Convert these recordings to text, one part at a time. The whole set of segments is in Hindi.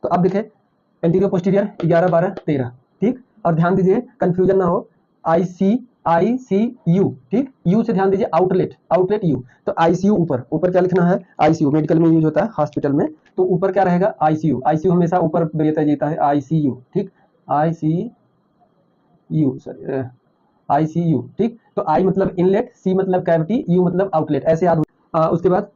तो अब देखें एंटीरियर पोस्टीरियर 11 12 13, ठीक। और ध्यान दीजिए कंफ्यूजन ना हो, ICU, ठीक। यू से ध्यान दीजिए, आउटलेट, आउटलेट यू। तो ICU ऊपर, ऊपर क्या लिखना है, ICU मेडिकल में यूज होता है हॉस्पिटल में, तो ऊपर क्या रहेगा ICU, ICU हमेशा ऊपर जीता है ICU, ठीक। ICU, सॉरी ICU, ठीक। तो I मतलब इनलेट, C मतलब कैविटी, U मतलब आउटलेट, ऐसे याद हो। उसके बाद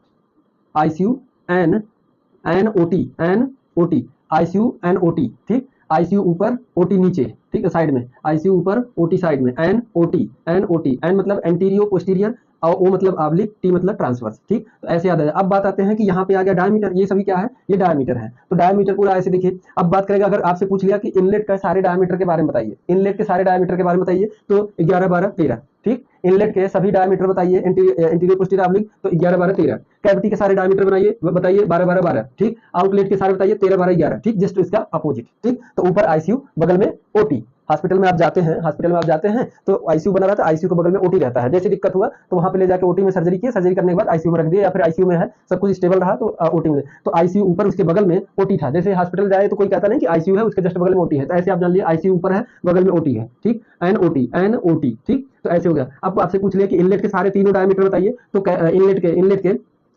ICU NOT, ICU NOT, ठीक। ICU ऊपर, OT नीचे, ठीक है, साइड में, ICU ऊपर, OT साइड में, NOT, N मतलब एंटीरियो पोस्टीरियर, और O मतलब ऑब्लिक, T मतलब ट्रांसवर्स, ठीक। तो ऐसे याद है। अब बात आते हैं कि यहाँ पे आ गया डायमीटर, ये सभी क्या है, ये डायमीटर है। तो डायमीटर पूरा ऐसे देखिए। अब बात करेगा, अगर आपसे पूछ लिया कि इनलेट का सारे डायमीटर के बारे में बताइए, इनलेट के सारे डायमीटर के बारे में बताइए, तो 11 12 13, ठीक। इनलेट के सभी डायमीटर बताइए, एंटीरियर पोस्टीरियर ऑब्लिक, तो 11 12 13। कैविटी के सारे डायमीटर बताइए 12 12 12, ठीक। आउटलेट के सारे बताइए 13 12 11, ठीक। जस्ट इसका अपोजिट, ठीक। तो ऊपर ICU, बगल में OT। हॉस्पिटल में आप जाते हैं, हॉस्पिटल में आप जाते हैं तो ICU बना रहता है, ICU के बगल में OT रहता है। जैसे दिक्कत हुआ तो वहां पे ले जाके OT में सर्जरी की, सर्जरी करने के बाद ICU में रख दिया, या फिर ICU में है, सब कुछ स्टेबल रहा तो OT में, तो ICU ऊपर, उसके बगल में OT था। जैसे हॉस्पिटल जाए तो कोई कहता नहीं कि ICU है, उसके जस्ट बगल में OT है, तो ऐसे आप जान लिए ICU ऊपर है, बगल में OT है, ठीक। NOT, ठीक। तो ऐसे हो गया। अब आपसे पूछ लिया कि इनलेट के सारे तीनों डायमीटर बताइए, तो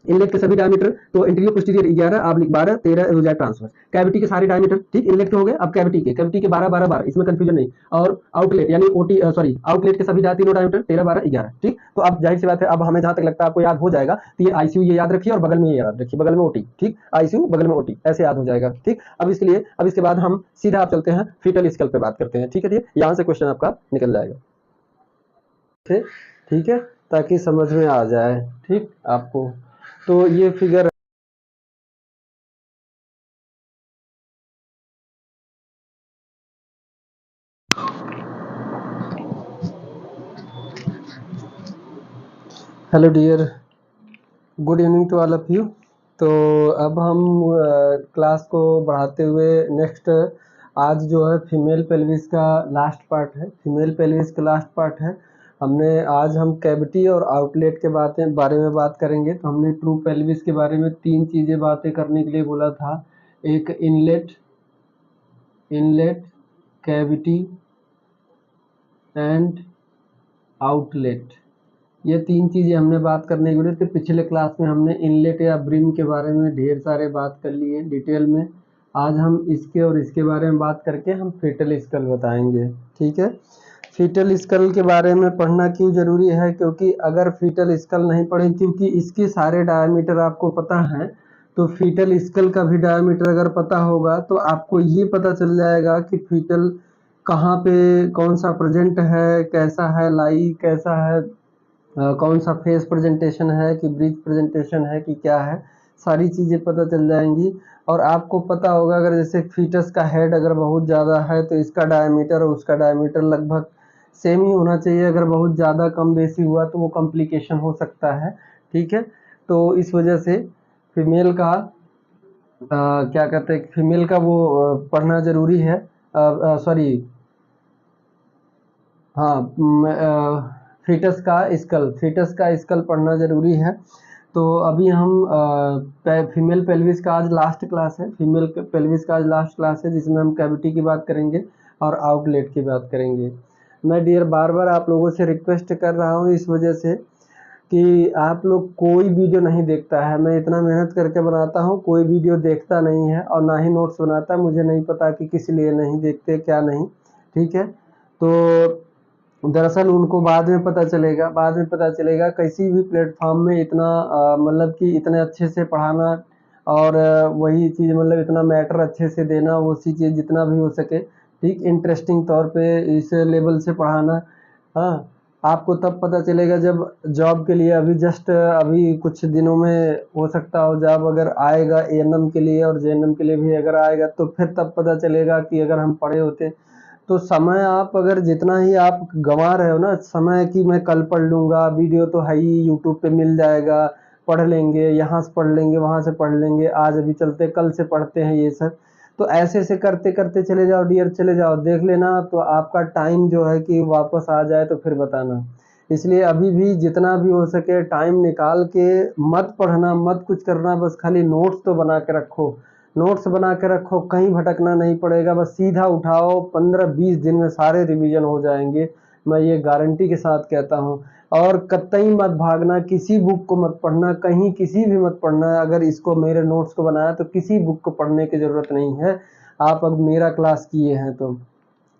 इनलेट के सभी डायमीटर, तो इंटीरियर पोस्टीरियर 11 ऑब्लिक 12 13 हो जाए ट्रांसवर्स। कैविटी के सारे डायमीटर, ठीक। इनलेट के हो गए, अब कैविटी के 12 12 12, इसमें कंफ्यूजन नहीं। और आउटलेट यानी OT, सॉरी आउटलेट के सभी तीनों डायमीटर 13 12 11, ठीक। तो अब जाहिर सी बात है, अब हमें जहां तक लगता है आपको याद हो जाएगा, तो ये ICU ये याद रखिए, और बगल में ये याद रखिए, बगल में OT, ठीक। ICU बगल में OT, ऐसे याद हो जाएगा, ठीक। अब इसके बाद हम सीधा आप चलते हैं फीटल स्कल पे बात करते हैं, ठीक है। यहाँ से क्वेश्चन आपका निकल जाएगा, ठीक है, ताकि समझ में आ जाए, ठीक आपको। तो ये figure, hello dear, good evening to all of you. तो अब हम क्लास को बढ़ाते हुए नेक्स्ट, आज जो है फीमेल पेल्विस का लास्ट पार्ट है, फीमेल पेल्विस का लास्ट पार्ट है। आज हम कैविटी और आउटलेट के बारे में बात करेंगे। तो हमने ट्रू पेल्विस के बारे में 3 चीज़ें बातें करने के लिए बोला था। एक इनलेट, कैविटी एंड आउटलेट, ये 3 चीज़ें हमने बात करने के लिए। तो पिछले क्लास में हमने इनलेट या ब्रिम के बारे में ढेर सारे बात कर लिए डिटेल में। आज हम इसके और इसके बारे में बात करके हम फीटल स्कल बताएंगे, ठीक है। फीटल स्कल के बारे में पढ़ना क्यों ज़रूरी है, क्योंकि अगर फीटल स्कल नहीं पढ़े, क्योंकि इसके सारे डायमीटर आपको पता है, तो फीटल स्कल का भी डायमीटर अगर पता होगा तो आपको ये पता चल जाएगा कि फीटल कहाँ पे कौन सा प्रेजेंट है, कैसा है लाई, कैसा है, कौन सा फेस प्रेजेंटेशन है कि ब्रिज प्रेजेंटेशन है कि क्या है, सारी चीज़ें पता चल जाएंगी। और आपको पता होगा, अगर जैसे फीटस का हेड अगर बहुत ज़्यादा है तो इसका डायमीटर और उसका डायमीटर लगभग सेम ही होना चाहिए। अगर बहुत ज़्यादा कम बेसी हुआ तो वो कॉम्प्लिकेशन हो सकता है, ठीक है। तो इस वजह से फीमेल का क्या कहते हैं, फीमेल का वो पढ़ना ज़रूरी है, सॉरी, हाँ, फीटस का स्कल पढ़ना ज़रूरी है। तो अभी हम फीमेल पेल्विस का आज लास्ट क्लास है, फीमेल पेल्विस का आज लास्ट क्लास है, जिसमें हम कैविटी की बात करेंगे और आउटलेट की बात करेंगे। मैं डियर बार बार आप लोगों से रिक्वेस्ट कर रहा हूँ इस वजह से कि आप लोग कोई वीडियो नहीं देखता है। मैं इतना मेहनत करके बनाता हूँ, कोई वीडियो देखता नहीं है और ना ही नोट्स बनाता। मुझे नहीं पता कि किस लिए नहीं देखते, क्या नहीं, ठीक है। तो दरअसल उनको बाद में पता चलेगा किसी भी प्लेटफॉर्म में इतना मतलब कि इतने अच्छे से पढ़ाना, और वही चीज़ मतलब इतना मैटर अच्छे से देना, वो सी चीज़ जितना भी हो सके, ठीक, इंटरेस्टिंग तौर पे इस लेवल से पढ़ाना। हाँ, आपको तब पता चलेगा जब जॉब के लिए, अभी कुछ दिनों में हो सकता हो जॉब अगर आएगा ANM के लिए और JNM के लिए भी अगर आएगा, तो फिर तब पता चलेगा कि अगर हम पढ़े होते। तो समय आप अगर जितना ही आप गंवा रहे हो ना समय, कि मैं कल पढ़ लूँगा, वीडियो तो है ही, यूट्यूब पे मिल जाएगा, पढ़ लेंगे, यहाँ से पढ़ लेंगे, वहाँ से पढ़ लेंगे, आज अभी चलते कल से पढ़ते हैं, ये सब तो ऐसे करते करते चले जाओ डियर, चले जाओ, देख लेना तो आपका टाइम जो है कि वापस आ जाए तो फिर बताना। इसलिए अभी भी जितना भी हो सके टाइम निकाल के मत पढ़ना, मत कुछ करना, बस खाली नोट्स तो बना के रखो। नोट्स बना के रखो, कहीं भटकना नहीं पड़ेगा, बस सीधा उठाओ, 15-20 दिन में सारे रिवीजन हो जाएंगे, मैं ये गारंटी के साथ कहता हूँ। और कतई मत भागना, किसी बुक को मत पढ़ना, कहीं किसी भी मत पढ़ना। अगर इसको मेरे नोट्स को बनाया तो किसी बुक को पढ़ने की ज़रूरत नहीं है, आप अब मेरा क्लास किए हैं तो।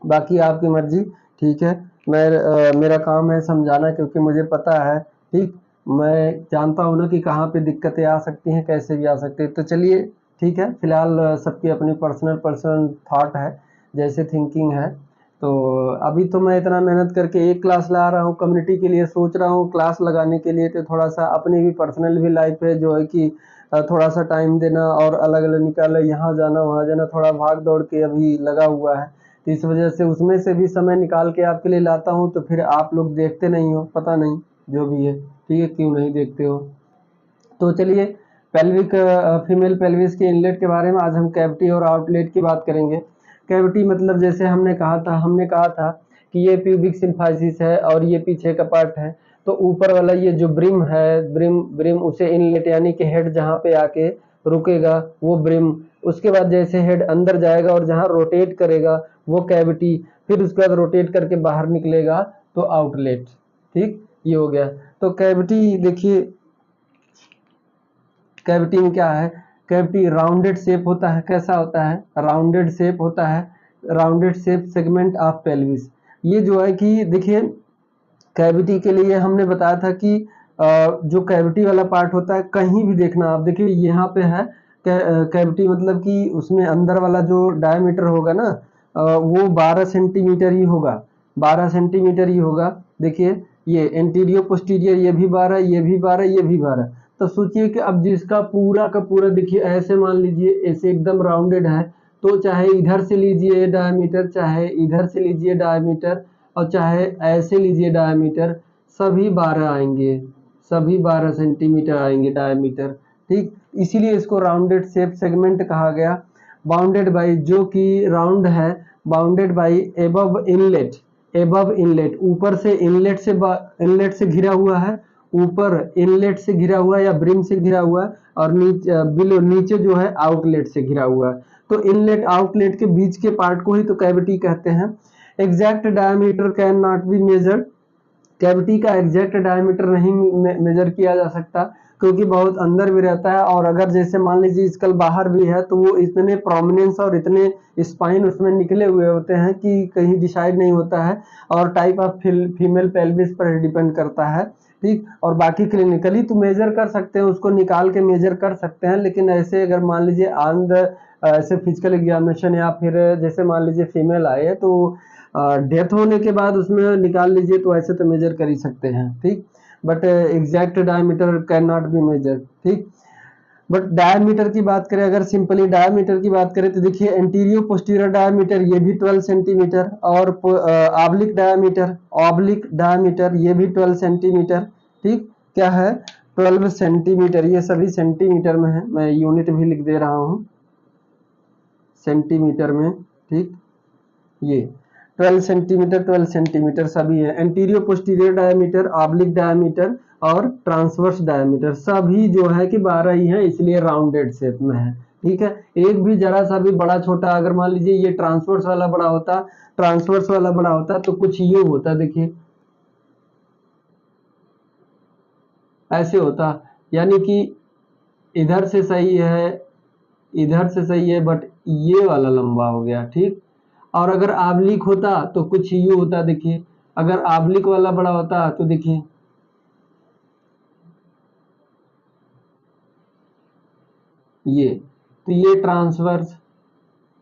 बाकी आपकी मर्जी, ठीक है। मेरा काम है समझाना, क्योंकि मुझे पता है, ठीक, मैं जानता हूँ ना कि कहाँ पे दिक्कतें आ सकती हैं, कैसे भी आ सकती है। तो चलिए ठीक है, फिलहाल सबकी अपनी पर्सनल थॉट है, जैसे थिंकिंग है। तो अभी तो मैं इतना मेहनत करके एक क्लास ला रहा हूँ, कम्युनिटी के लिए सोच रहा हूँ क्लास लगाने के लिए, तो थोड़ा सा अपनी भी पर्सनल भी लाइफ है जो है कि थोड़ा सा टाइम देना और अलग अलग निकाले, यहाँ जाना वहाँ जाना, थोड़ा भाग दौड़ के अभी लगा हुआ है। तो इस वजह से उसमें से भी समय निकाल के आपके लिए लाता हूँ, तो फिर आप लोग देखते नहीं हो, पता नहीं जो भी है, ठीक है, क्यों नहीं देखते हो। तो चलिए, पेल्विक फीमेल पेल्विस के इनलेट के बारे में आज हम कैविटी और आउटलेट की बात करेंगे। कैविटी मतलब जैसे हमने कहा था कि ये प्यूबिक सिम्फाइसिस है और ये पीछे का पार्ट है। तो ऊपर वाला ये जो ब्रिम है, ब्रिम ब्रिम उसे इनलेट यानी कि हेड जहाँ पे आके रुकेगा वो ब्रिम, उसके बाद जैसे हेड अंदर जाएगा और जहाँ रोटेट करेगा वो कैविटी, फिर उसके बाद रोटेट करके बाहर निकलेगा तो आउटलेट, ठीक, ये हो गया। तो कैविटी देखिए, कैविटी में क्या है, कैविटी राउंडेड शेप होता है। कैसा होता है, राउंडेड शेप होता है, rounded shape segment of pelvis. ये जो है कि देखिए, कैविटी के लिए हमने बताया था कि जो कैविटी वाला पार्ट होता है, कहीं भी देखना आप, देखिए यहाँ पे है कैविटी, मतलब कि उसमें अंदर वाला जो डायमीटर होगा ना, वो 12 सेंटीमीटर ही होगा, 12 सेंटीमीटर ही होगा। देखिए ये एंटीरियर पोस्टीरियर, ये भी 12, ये भी 12, ये भी 12। तो सोचिए कि अब जिसका पूरा का पूरा, देखिए ऐसे मान लीजिए, ऐसे एकदम राउंडेड है, तो चाहे इधर से लीजिए डायमीटर, चाहे इधर से लीजिए डायमीटर, और चाहे ऐसे लीजिए डायमीटर, सभी 12 आएंगे, सभी 12 सेंटीमीटर आएंगे डायमीटर, ठीक। इसीलिए इसको राउंडेड शेप सेगमेंट कहा गया। बाउंडेड बाई, जो कि राउंड है, bounded by above inlet, above inlet, ऊपर से इनलेट से घिरा हुआ है, ऊपर इनलेट से घिरा हुआ है या ब्रिम से घिरा हुआ है, और नीचे बिलो नीचे जो है आउटलेट से घिरा हुआ है। तो इनलेट आउटलेट के बीच के पार्ट को ही तो कैविटी कहते हैं। Exact diameter can not be measured, cavity का एग्जैक्ट डायमीटर नहीं मेजर किया जा सकता, क्योंकि बहुत अंदर भी रहता है, और अगर जैसे मान लीजिए स्कल बाहर भी है तो वो इतने प्रोमिनेंस और इतने स्पाइन उसमें निकले हुए होते हैं कि कहीं डिसाइड नहीं होता है, और टाइप ऑफ फीमेल पेल्विस पर डिपेंड करता है, ठीक। और बाकी क्लिनिकली तो मेजर कर सकते हैं, उसको निकाल के मेजर कर सकते हैं, लेकिन ऐसे अगर मान लीजिए ऑन द ऐसे फिजिकल एग्जामिनेशन, या फिर जैसे मान लीजिए फीमेल आए तो डेथ होने के बाद उसमें निकाल लीजिए, तो ऐसे तो मेजर कर ही सकते हैं, ठीक। But exact diameter can not be measure, ठीक। बट डायमीटर की बात करें, अगर सिंपली डायमीटर की बात करें, तो देखिए एंटीरियर पोस्टीरियर डायमीटर ये भी 12 सेंटीमीटर, और ऑब्लिक डायमीटर ये भी 12 सेंटीमीटर, ठीक। क्या है, 12 सेंटीमीटर, ये सभी सेंटीमीटर में है, मैं यूनिट भी लिख दे रहा हूँ सेंटीमीटर में, ठीक। ये 12 सेंटीमीटर, 12 सेंटीमीटर सभी है। Anterior posterior diameter, oblique diameter और ट्रांसवर्स डायमीटर सभी जो है कि 12 ही है, इसलिए राउंडेड शेप में है, ठीक है। एक भी जरा सा भी बड़ा छोटा, अगर मान लीजिए ये ट्रांसवर्स वाला बड़ा होता, ट्रांसवर्स वाला बड़ा होता तो कुछ ये होता, देखिए ऐसे होता, यानी कि इधर से सही है, इधर से सही है, बट ये वाला लंबा हो गया, ठीक। और अगर आब्लिक होता तो कुछ ये होता, देखिए अगर आब्लिक वाला बड़ा होता तो देखिए ये, तो ये ट्रांसवर्स,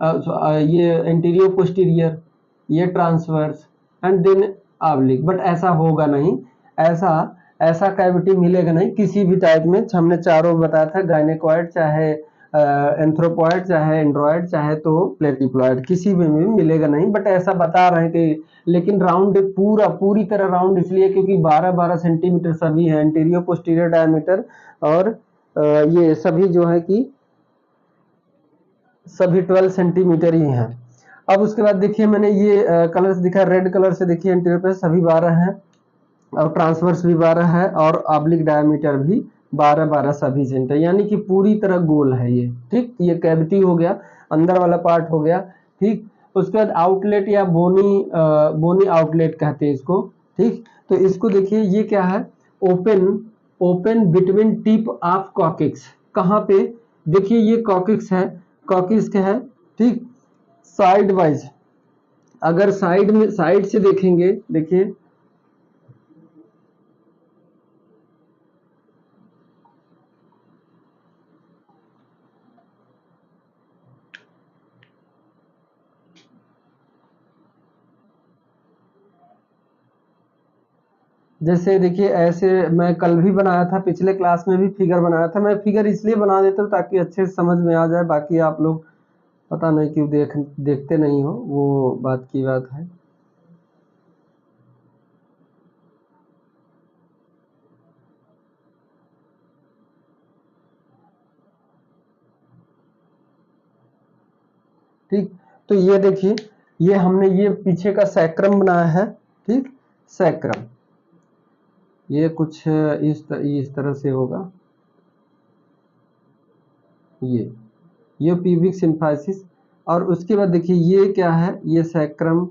ये एंटीरियर पोस्टीरियर, ये transverse, and then oblique. But ऐसा होगा नहीं, ऐसा ऐसा कैविटी मिलेगा नहीं किसी भी टाइप में। हमने चारों बताया था, गायनेकॉइड चाहे एंथ्रोपॉइड चाहे एंड्रॉइड चाहे तो प्लेटिप्लॉइड, किसी में भी मिलेगा नहीं। बट ऐसा बता रहे हैं कि, लेकिन राउंड पूरी तरह राउंड इसलिए क्योंकि 12-12 सेंटीमीटर सभी है, एंटीरियर पोस्टीरियर डायमीटर, और ये सभी जो है कि सभी 12 सेंटीमीटर ही हैं। अब उसके बाद देखिए, मैंने ये कलर्स दिखा, रेड कलर से देखिए इंटीरियर पे सभी 12 हैं, और ट्रांसवर्स भी 12 है, और ऑब्लिक डायमीटर भी 12 12 सभी सेंटर, यानी कि पूरी तरह गोल है ये। ठीक, ये कैविटी हो गया, अंदर वाला पार्ट हो गया। ठीक, उसके बाद आउटलेट या बोनी आउटलेट कहते हैं इसको। ठीक, तो इसको देखिए ये क्या है, open open between tip of coccyx. कहाँ पे, देखिए ये कॉकिक्स है, कॉकिक्स क्या है। ठीक, साइड वाइज, अगर साइड में साइड से देखेंगे, देखिए जैसे देखिए ऐसे, मैं कल भी बनाया था, पिछले क्लास में भी फिगर बनाया था। मैं फिगर इसलिए बना देता हूँ ताकि अच्छे से समझ में आ जाए, बाकी आप लोग पता नहीं क्यों देखते नहीं हो, वो बात की बात है। ठीक, तो ये देखिए, ये हमने ये पीछे का सैक्रम बनाया है। ठीक, सैक्रम ये कुछ इस तरह से होगा, ये ये प्यूबिक सिम्फाइसिस। और उसके बाद देखिए ये क्या है, ये सैक्रम,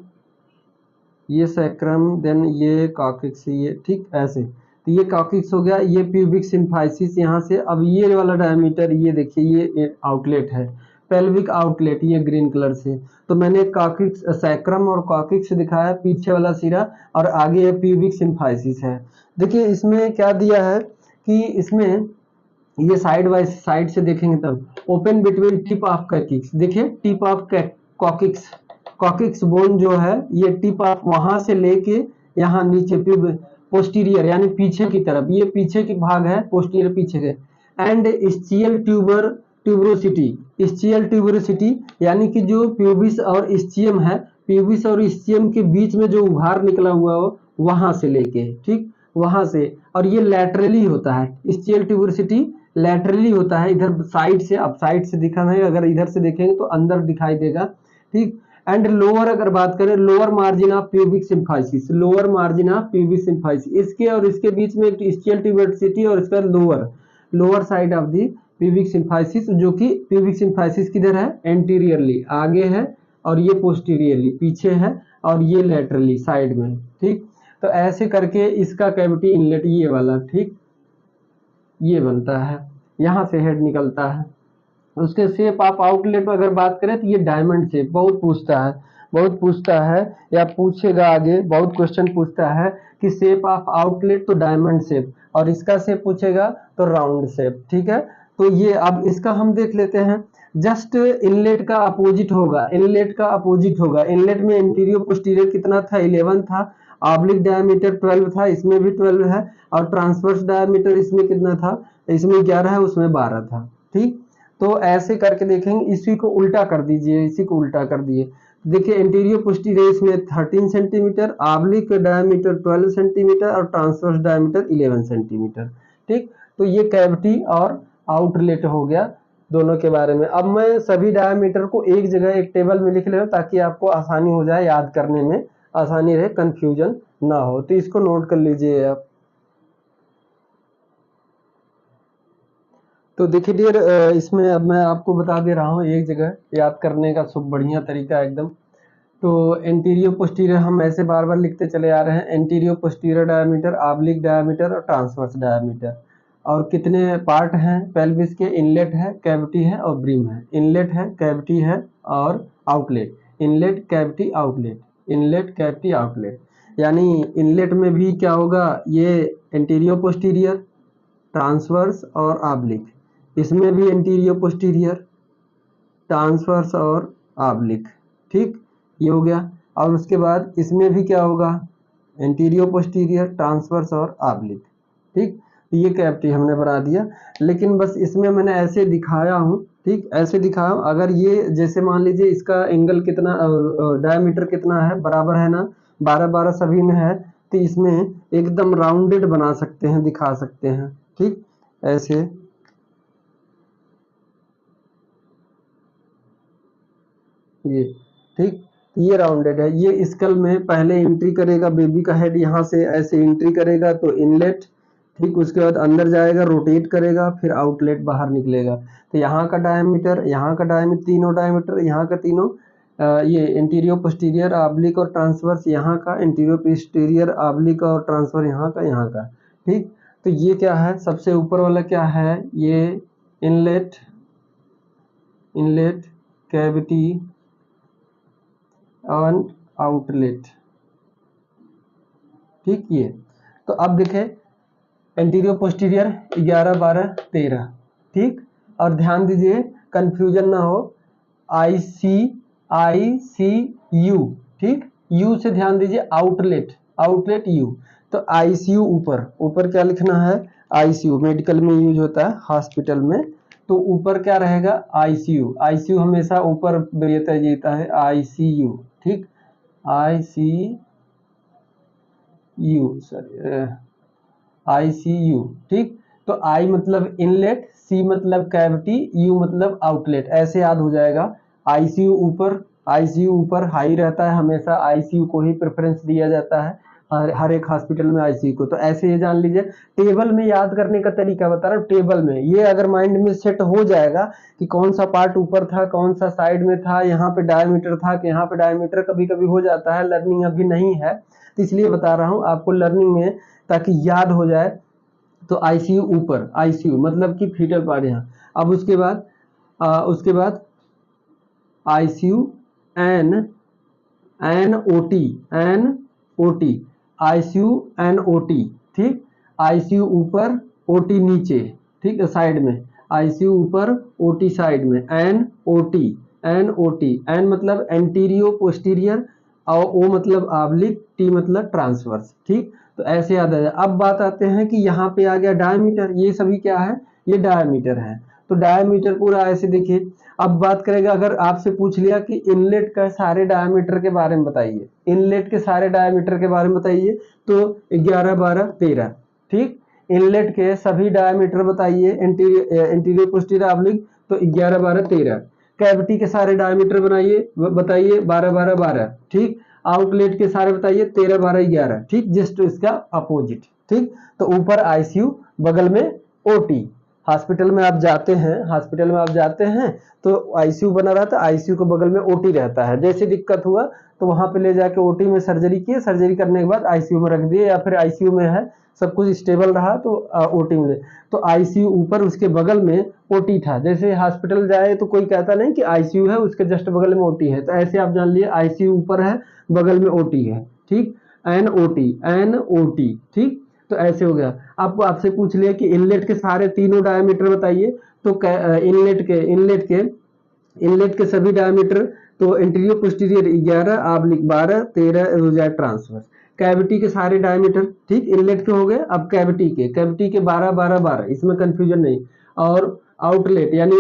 ये सैक्रम, देन ये कॉकिक्स, ये ठीक ऐसे, तो ये कॉकिक्स हो गया, ये प्यूबिक सिम्फाइसिस यहाँ से। अब ये वाला डायमीटर, ये देखिए ये आउटलेट है, पेल्विक आउटलेट, ये ग्रीन कलर से। तो मैंने कॉकिक्स, सैक्रम और कॉकिक्स दिखाया, पीछे वाला सिरा, और आगे ये प्यूबिक सिम्फाइसिस है। देखिए इसमें क्या दिया है कि इसमें ये साइड वाइज, साइड से देखेंगे तब, open between tip of coccyx, देखिए tip of coccyx, coccyx bone जो है, ये टिप ऑफ वहां से लेके यहाँ नीचे पोस्टीरियर यानी पीछे की तरफ, ये पीछे की भाग है, पोस्टीरियर पीछे के। एंड स्चियल ट्यूबरोसिटी, स्चियल ट्यूबरोसिटी यानी कि जो प्यूबिस और स्चियम है, प्यूबिस और स्चियम के बीच में जो उभार निकला हुआ हो, वहां से लेके, ठीक वहां से। और ये लैटरली होता है, स्चियल ट्यूबरोसिटी लैटरली होता है, इधर साइड से, अब साइड से दिखा है, अगर इधर से देखेंगे तो अंदर दिखाई देगा। ठीक, एंड लोअर अगर बात करें, lower margin of pubic symphysis, lower margin of pubic symphysis, इसके और इसके बीच में एक स्चियल ट्यूबरोसिटी, और इसका lower lower side of the pubic symphysis, जो कि प्यूबिक सिम्फाइसिस किधर है, एंटीरियरली आगे है, और ये पोस्टीरियरली पीछे है, और ये लेटरली साइड में। ठीक, तो ऐसे करके इसका कैविटी इनलेट ये वाला, ठीक ये बनता है, यहाँ से हेड निकलता है। उसके शेप ऑफ आउटलेट अगर बात करें तो ये डायमंड शेप, बहुत पूछता है, बहुत पूछता है, या पूछेगा आगे, बहुत क्वेश्चन पूछता है कि शेप ऑफ आउटलेट तो डायमंड शेप, और इसका शेप पूछेगा तो राउंड शेप। ठीक है, तो ये अब इसका हम देख लेते हैं। जस्ट इनलेट का अपोजिट होगा, इनलेट का अपोजिट होगा, इनलेट में इंटीरियर पोस्टीरियर कितना था, 11 था, ऑब्लिक डायमीटर 12 था, इसमें भी 12 है, और ट्रांसवर्स डायमीटर इसमें कितना था, इसमें 11 है, उसमें 12 था। ठीक, तो ऐसे करके देखेंगे, इसी को उल्टा कर दीजिए, इसी को उल्टा कर दिए, देखिए इंटीरियर पोस्टीरियर इसमें 13 सेंटीमीटर, ऑब्लिक डायमीटर 12 सेंटीमीटर, और ट्रांसवर्स डायमीटर 11 सेंटीमीटर। ठीक, तो ये कैविटी और आउटलेट हो गया दोनों के बारे में। अब मैं सभी डायमीटर को एक जगह एक टेबल में लिख ले रहा हूं ताकि आपको आसानी हो जाए, याद करने में आसानी रहे, कंफ्यूजन ना हो, तो इसको नोट कर लीजिए आप। तो देखिए डियर, इसमें अब मैं आपको बता दे रहा हूँ एक जगह याद करने का सब बढ़िया तरीका एकदम। तो एंटीरियर पोस्टीरियर हम ऐसे बार बार लिखते चले आ रहे हैं, anterior posterior diameter, oblique diameter और ट्रांसवर्स डायमीटर। और कितने पार्ट हैं पेल्विस के, इनलेट है, कैविटी है और ब्रिम है, इनलेट है, कैविटी है और outlet, inlet cavity outlet, inlet cavity outlet. यानी इनलेट में भी क्या होगा, ये एंटीरियर पोस्टीरियर, ट्रांसवर्स और ऑब्लिक, इसमें भी एंटीरियर पोस्टीरियर, ट्रांसवर्स और ऑब्लिक। ठीक, ये हो गया। और उसके बाद इसमें भी क्या होगा, एंटीरियर पोस्टीरियर, ट्रांसवर्स और ऑब्लिक। ठीक, तो ये कैविटी हमने बना दिया, लेकिन बस इसमें मैंने ऐसे दिखाया हूँ, ठीक ऐसे दिखाया हूँ। अगर ये जैसे मान लीजिए इसका एंगल कितना, डायमीटर कितना है, बराबर है ना, 12 12 सभी में है, तो इसमें एकदम राउंडेड बना सकते हैं, दिखा सकते हैं। ठीक, ऐसे ये, ठीक ये राउंडेड है, ये स्कल में पहले एंट्री करेगा, बेबी का हेड यहाँ से ऐसे एंट्री करेगा, तो इनलेट, ठीक। उसके बाद अंदर जाएगा, रोटेट करेगा, फिर आउटलेट बाहर निकलेगा। तो यहाँ का डायमीटर, यहाँ का डायमीटर, तीनों डायमीटर, यहाँ का तीनों ये इंटीरियर पोस्टीरियर ऑब्लिक और ट्रांसवर्स, यहाँ का इंटीरियर पोस्टीरियर ऑब्लिक और ट्रांसफर यहाँ का। ठीक। तो ये क्या है, सबसे ऊपर वाला क्या है, ये इनलेट कैविटी एंड आउटलेट। ठीक। ये तो अब देखें इंटीरियर पोस्टीरियर 11 12 13। ठीक। और ध्यान दीजिए कंफ्यूजन ना हो, ICU। ठीक। यू से ध्यान दीजिए, आउटलेट यू। तो ICU ऊपर क्या लिखना है, ICU मेडिकल में यूज होता है, हॉस्पिटल में। तो ऊपर क्या रहेगा, ICU हमेशा ऊपर वरीयता जीता है, ICU। ठीक। ICU। ठीक। तो I मतलब इनलेट, C मतलब कैविटी, U मतलब आउटलेट, ऐसे याद हो जाएगा। ICU ऊपर हाई रहता है, हमेशा ICU को ही प्रेफरेंस दिया जाता है हर एक हॉस्पिटल में ICU को। तो ऐसे ये जान लीजिए। टेबल में याद करने का तरीका बता रहा हूँ, टेबल में ये अगर माइंड में सेट हो जाएगा कि कौन सा पार्ट ऊपर था, कौन सा साइड में था, यहाँ पे डायमीटर था कि यहाँ पे डायमीटर, कभी कभी हो जाता है, लर्निंग अभी नहीं है तो इसलिए बता रहा हूँ आपको लर्निंग में, ताकि याद हो जाए। तो ICU ऊपर, ICU मतलब कि फीटल पार्ट यहाँ। अब उसके बाद ICU and OT, ICU and OT। ठीक। ICU ऊपर, OT नीचे। ठीक है, साइड में। ICU ऊपर, OT साइड में। एन OT, एन मतलब एंटीरियो पोस्टीरियर, और O मतलब ऑब्लिक, T मतलब ट्रांसवर्स। ठीक। तो ऐसे याद आ जाए। अब बात आते हैं कि यहाँ पे आ गया डायमीटर, ये सभी क्या है, ये डायमीटर है। तो डायमीटर पूरा ऐसे देखिए। अब बात करेगा, अगर आपसे पूछ लिया कि इनलेट का सारे डायमीटर के बारे में बताइए, इनलेट के सारे डायमीटर के बारे में बताइए, तो 11 12 13। ठीक। इनलेट के सभी डायमीटर बताइए, इंटीरियर पोस्टीरियर ऑब्लिक, तो 11 12 13। कैविटी के सारे डायमीटर बताइए 12 12 12। ठीक। आउटलेट के सारे बताइए 13 12 11। ठीक। जस्ट इसका अपोजिट। ठीक। तो ऊपर ICU, बगल में OT। हॉस्पिटल में आप जाते हैं तो ICU बना रहता है, ICU के बगल में OT रहता है। जैसे दिक्कत हुआ तो वहां पे ले जाके OT में सर्जरी किए, सर्जरी करने के बाद ICU में रख दिए, या फिर ICU में है, सब कुछ स्टेबल रहा तो OT में। तो ICU ऊपर, उसके बगल में OT था। जैसे हॉस्पिटल जाए तो कोई कहता नहीं कि ICU है, उसके जस्ट बगल में OT है। तो ऐसे आप जान लिए ICU ऊपर है, बगल में OT है। ठीक। An OT। ठीक। तो ऐसे हो गया। आपको आपसे पूछ लिया कि इनलेट के सारे तीनों डायमीटर बताइए, तो इनलेट के सभी डायमीटर, तो इंटीरियर पोस्टीरियर 11 ऑब्लिक 12 13 हो जाए ट्रांसवर्स। कैविटी के सारे डायमीटर। ठीक। इनलेट के हो गए। अब कैविटी के 12 12 12, इसमें कंफ्यूजन नहीं। और आउटलेट यानी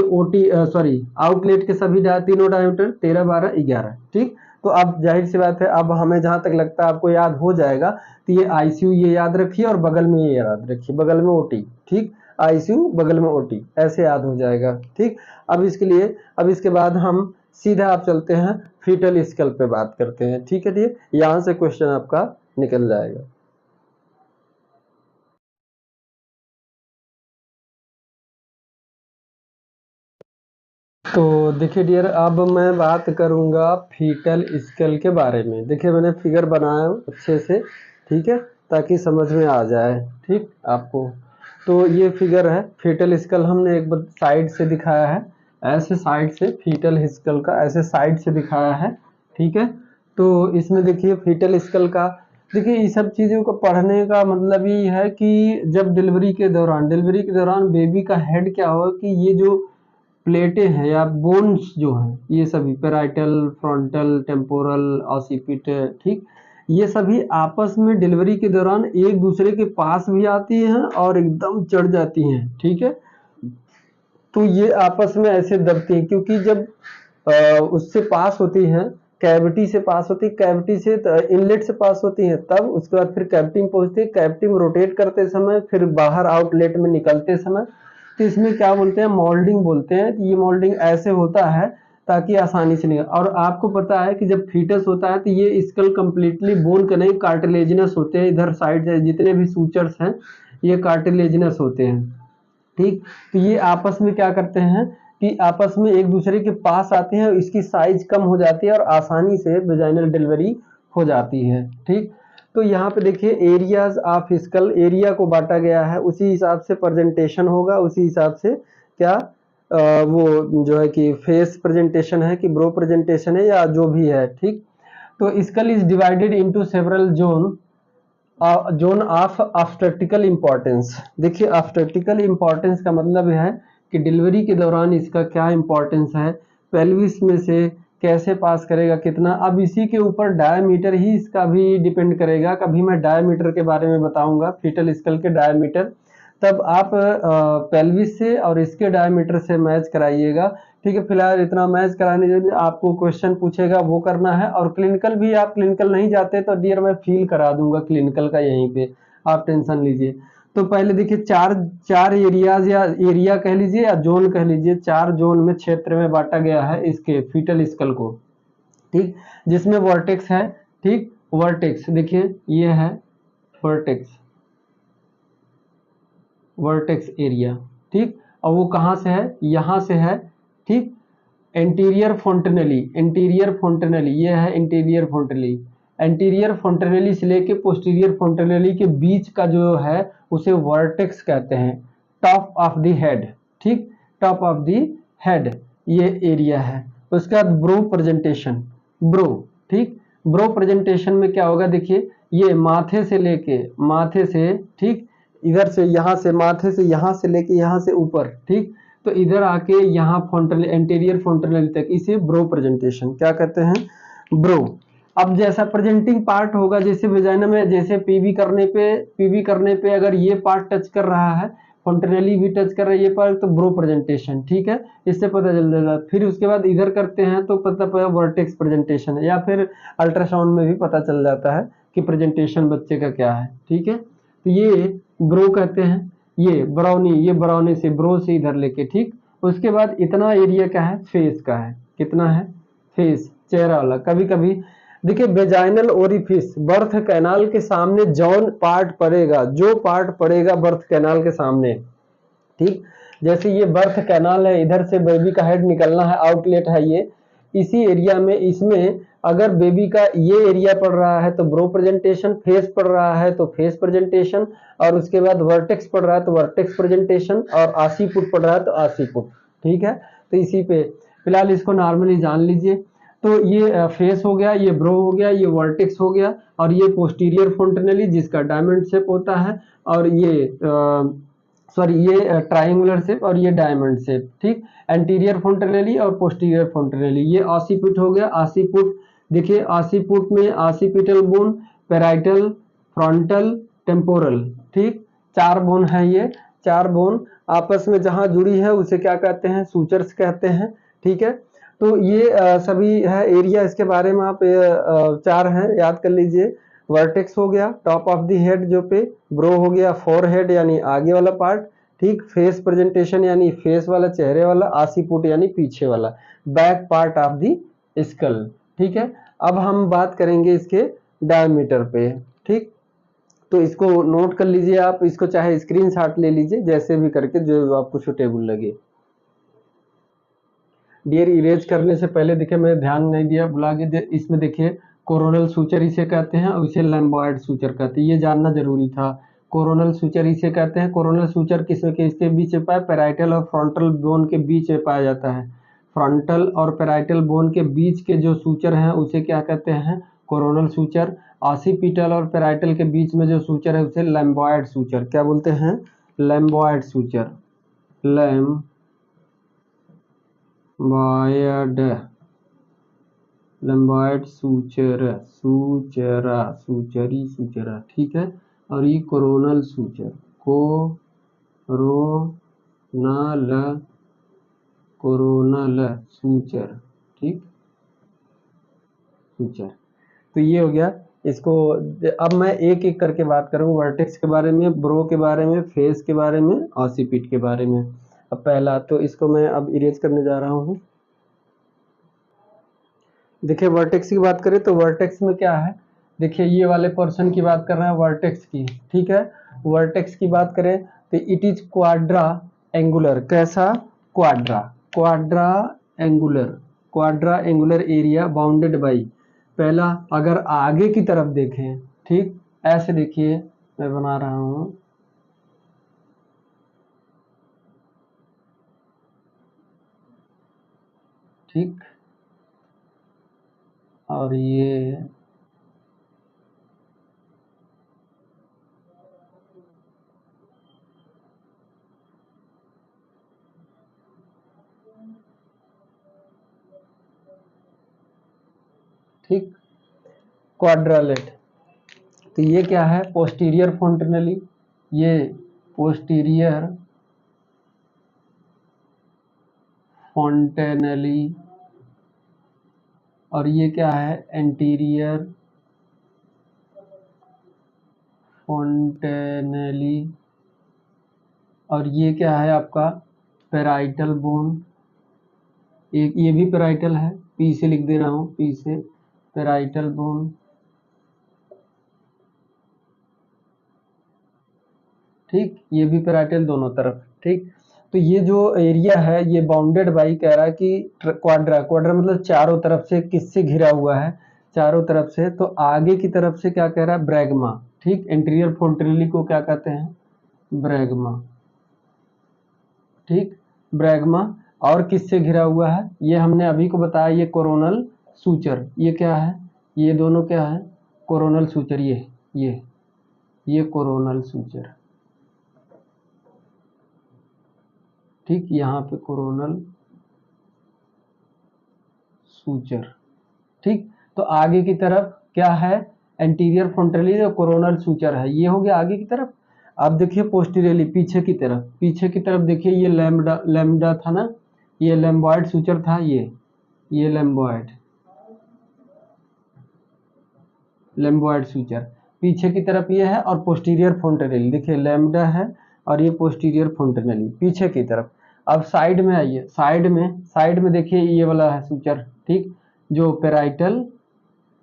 आउटलेट के सभी तीनों डायमीटर 13 12 11। ठीक। तो अब जाहिर सी बात है, अब हमें जहां तक लगता है आपको याद हो जाएगा, तो ये ICU ये याद रखिए, और बगल में ये याद रखिए, बगल में OT। ठीक। ICU बगल में OT, ऐसे याद हो जाएगा। ठीक। अब इसके बाद हम सीधा आप चलते हैं फीटल स्केल पे बात करते हैं। ठीक है। यहाँ से क्वेश्चन आपका निकल जाएगा। तो देखिए डियर, अब मैं बात करूंगा फीटल स्केल के बारे में। देखिए मैंने फिगर बनाया हूँ अच्छे से, ठीक है, ताकि समझ में आ जाए। ठीक आपको। तो ये फिगर है फीटल स्केल, हमने एक बार साइड से दिखाया है, ऐसे साइड से फीटल स्केल का ऐसे साइड से दिखाया है। ठीक है। तो इसमें देखिए फीटल स्केल का, देखिए ये सब चीज़ों को पढ़ने का मतलब ये है कि जब डिलीवरी के दौरान बेबी का हेड क्या हो, कि ये जो प्लेटें हैं या बोन्स जो हैं, ये सभी पेराइटल, फ्रंटल, टेम्पोरल, ऑसिपिट, ठीक, ये सभी आपस में डिलीवरी के दौरान एक दूसरे के पास भी आती हैं और एकदम चढ़ जाती हैं। ठीक है। तो ये आपस में ऐसे दबती हैं, क्योंकि जब उससे पास होती हैं, कैविटी से पास होती है, कैविटी से इनलेट से पास होती हैं, तब उसके बाद फिर कैविटी में पहुंचती है, कैविटी में रोटेट करते समय, फिर बाहर आउटलेट में निकलते समय, तो इसमें क्या बोलते हैं, मोल्डिंग बोलते हैं। तो ये मोल्डिंग ऐसे होता है ताकि आसानी से निकल। और आपको पता है कि जब फीटस होता है तो ये स्कल कंप्लीटली बोन के नहीं, कार्टिलेजिनस होते हैं। इधर साइड जितने भी सूचर्स हैं ये कार्टिलेजिनस होते हैं। ठीक, तो ये आपस में क्या करते हैं कि आपस में एक दूसरे के पास आते हैं और इसकी साइज कम हो जाती है और आसानी से वेजाइनल डिलीवरी हो जाती है। ठीक, तो यहाँ पे देखिए एरियाज ऑफ स्कल, एरिया को बांटा गया है, उसी हिसाब से प्रेजेंटेशन होगा, उसी हिसाब से क्या वो जो है कि फेस प्रेजेंटेशन है कि ब्रो प्रेजेंटेशन है या जो भी है। ठीक, तो skull is divided into several zone of obstetrical importance. देखिए ऑब्स्टेट्रिकल इंपॉर्टेंस का मतलब है कि डिलीवरी के दौरान इसका क्या इंपॉर्टेंस है, पेल्विस में से कैसे पास करेगा कितना। अब इसी के ऊपर डायमीटर ही इसका भी डिपेंड करेगा। कभी मैं डायमीटर के बारे में बताऊंगा, फीटल स्कल के डायमीटर, तब आप पेल्विस से और इसके डायमीटर से मैच कराइएगा। ठीक है, फिलहाल इतना मैच कराने के लिए आपको क्वेश्चन पूछेगा वो करना है, और क्लिनिकल भी, आप क्लिनिकल नहीं जाते तो डियर मैं फील करा दूंगा क्लिनिकल का यहीं पे, आप टेंशन लीजिए। तो पहले देखिए चार चार एरियाज या एरिया कह लीजिए या जोन कह लीजिए, चार जोन में क्षेत्र में बांटा गया है इसके फीटल स्कल को। ठीक, जिसमें वर्टेक्स है। ठीक, वर्टेक्स देखिए ये है वर्टेक्स, वर्टेक्स एरिया। ठीक, और वो कहाँ से है, यहाँ से है। ठीक, एंटीरियर फोंटेनली, एंटीरियर फोंटेनली, ये है एंटीरियर फोंटेनली। एंटीरियर फोंटेनली से लेके पोस्टीरियर फोंटेनली के बीच का जो है उसे वर्टेक्स कहते हैं, टॉप ऑफ द हेड। ठीक, टॉप ऑफ द हेड ये एरिया है। उसके बाद ब्रो प्रेजेंटेशन, ब्रो। ठीक, ब्रो प्रेजेंटेशन में क्या होगा, देखिए ये माथे से लेके, माथे से, ठीक, इधर से यहाँ से, माथे से यहाँ से लेके यहाँ से ऊपर, ठीक, तो इधर आके यहाँ फोंटेनल, एंटीरियर फोंटेनल तक, इसे ब्रो प्रेजेंटेशन क्या कहते हैं, ब्रो। अब जैसा प्रेजेंटिंग पार्ट होगा, जैसे वेजाइना में जैसे पीवी करने पे अगर ये पार्ट टच कर रहा है, फोंटेनली भी टच कर रहा है ये पार्ट, तो ब्रो प्रेजेंटेशन। ठीक है, इससे पता चल जाएगा। फिर उसके बाद इधर करते हैं तो पता पड़ा वर्टेक्स प्रेजेंटेशन है, या फिर अल्ट्रासाउंड में भी पता चल जाता है कि प्रेजेंटेशन बच्चे का क्या है। ठीक है, तो ये ब्रो कहते हैं। ये ब्राउनी, ये ब्राउनी से, ब्रो से इधर लेके। ठीक, उसके बाद इतना एरिया क्या है, फेस का है। कितना है, फेस, चेहरा वाला। कभी कभी देखिए वेजाइनल ओरिफिस, बर्थ कैनाल के सामने जौन पार्ट पड़ेगा, जो पार्ट पड़ेगा बर्थ कैनाल के सामने। ठीक, जैसे ये बर्थ कैनाल है, इधर से बेबी का हेड निकलना है, आउटलेट है ये, इसी एरिया में, इसमें अगर बेबी का ये एरिया पड़ रहा है तो ब्रो प्रेजेंटेशन, फेस पड़ रहा है तो फेस प्रेजेंटेशन, और उसके बाद वर्टेक्स पड़ रहा है तो वर्टेक्स प्रेजेंटेशन, और आसीपुट पड़ रहा है तो आसीपुट। ठीक है, तो इसी पे फिलहाल इसको नॉर्मली जान लीजिए। तो ये फेस हो गया, ये ब्रो हो गया, ये वर्टेक्स हो गया, और ये पोस्टीरियर फोंटेनली जिसका डायमंड शेप होता है, और ये सॉरी ये ट्रायंगुलर शेप और ये डायमंड शेप। ठीक, एंटीरियर फोंटेनली और पोस्टीरियर फोंटेनली। ये ऑसिपुट हो गया, ऑसिपुट। देखिए ऑसिपुट में occipital bone, parietal, frontal, temporal. ठीक, चार बोन है, ये चार बोन आपस में जहां जुड़ी है उसे क्या कहते हैं, सूचर्स कहते हैं। ठीक है, तो ये सभी है एरिया, इसके बारे में आप चार हैं याद कर लीजिए। वर्टेक्स हो गया टॉप ऑफ द हेड जो पे, ब्रो हो गया फोर हेड यानी आगे वाला पार्ट, ठीक, फेस प्रेजेंटेशन यानी फेस वाला, चेहरे वाला, आसीपुट यानी पीछे वाला, back part of the skull. ठीक है, अब हम बात करेंगे इसके डायमीटर पे। ठीक, तो इसको नोट कर लीजिए आप, इसको चाहे स्क्रीनशॉट ले लीजिए, जैसे भी करके जो आपको सुटेबल लगे। डियर इरेज करने से पहले देखिए मैं ध्यान नहीं दिया, भुला गया, इसमें देखिए कोरोनल सूचर इसे कहते हैं और इसे लैम्बॉयड सूचर कहते हैं, ये जानना जरूरी था। कोरोनल सूचर इसे कहते हैं। कोरोनल सूचर किसके बीच में पाया, पैराइटल और फ्रंटल बोन के बीच में पाया जाता है। फ्रंटल और पैराइटल बोन के बीच के जो सूचर हैं उसे क्या कहते हैं, कोरोनल सूचर। ऑसिपिटल और पैराइटल के बीच में जो सूचर है उसे लैम्बॉयड सूचर क्या बोलते हैं, लैम्बॉयड सूचर, लैम्बॉयड, लैम्बॉयड सूचर, सूचरा, सूचरी, सूचरा। ठीक है, और ये coronal suture, coronal, coronal suture. ठीक, सूचर। तो ये हो गया। इसको अब मैं एक एक करके बात करूँ, वर्टेक्स के बारे में, ब्रो के बारे में, फेस के बारे में, ऑसिपिट के बारे में। अब पहला तो इसको मैं अब इरेज करने जा रहा हूँ। देखिए वर्टेक्स की बात करें तो वर्टेक्स में क्या है, देखिए ये वाले पोर्शन की बात कर रहे हैं वर्टेक्स की। ठीक है, वर्टेक्स की बात करें तो इट इज क्वाड्रा एंगुलर। कैसा? Quadra, Quadra angular, Quadra angular area bounded by, पहला अगर आगे की तरफ देखें, ठीक ऐसे देखिए मैं बना रहा हूं, ठीक, और ये ठीक क्वाड्रलेट। तो ये क्या है? पोस्टीरियर फोंटेनली, ये पोस्टीरियर फोंटेनली, और ये क्या है? एंटीरियर फोंटेनली, और ये क्या है आपका? पेराइटल बोन, एक ये भी पेराइटल है, पी से लिख दे रहा हूं, पी से पेराइटल बोन, ठीक, ये भी पेराइटल दोनों तरफ, ठीक। तो ये जो एरिया है ये बाउंडेड बाई, कह रहा है कि क्वाड्रा, क्वाड्रा मतलब चारों तरफ से किससे घिरा हुआ है? चारों तरफ से। तो आगे की तरफ से क्या कह रहा है? ब्रैगमा, ठीक, एंटीरियर फोंटेनली को क्या कहते हैं? ब्रैगमा, ठीक, ब्रैगमा। और किससे घिरा हुआ है? ये हमने अभी को बताया, ये कोरोनल सूचर, ये क्या है? ये दोनों क्या है? कोरोनल सूचर, ये कोरोनल सूचर, ठीक, यहाँ पे कोरोनल सूचर, ठीक। तो आगे की तरफ क्या है? एंटीरियर फ्रंटली और कोरोनल सूचर है, ये हो गया आगे की तरफ। अब देखिए पोस्टीरियरली, पीछे की तरफ, पीछे की तरफ देखिए, ये लैम्बडा, लैम्बडा था ना, ये लैम्बॉइड सूचर था, ये लैम्बॉइड, लैम्बॉइड सूचर पीछे की तरफ ये है, और पोस्टीरियर फोंटेनली देखिए लैम्बडा है, और ये पोस्टीरियर फोंटेनली पीछे की तरफ। अब साइड में आइए, साइड में देखिए ये वाला है सूचर, ठीक, जो पेराइटल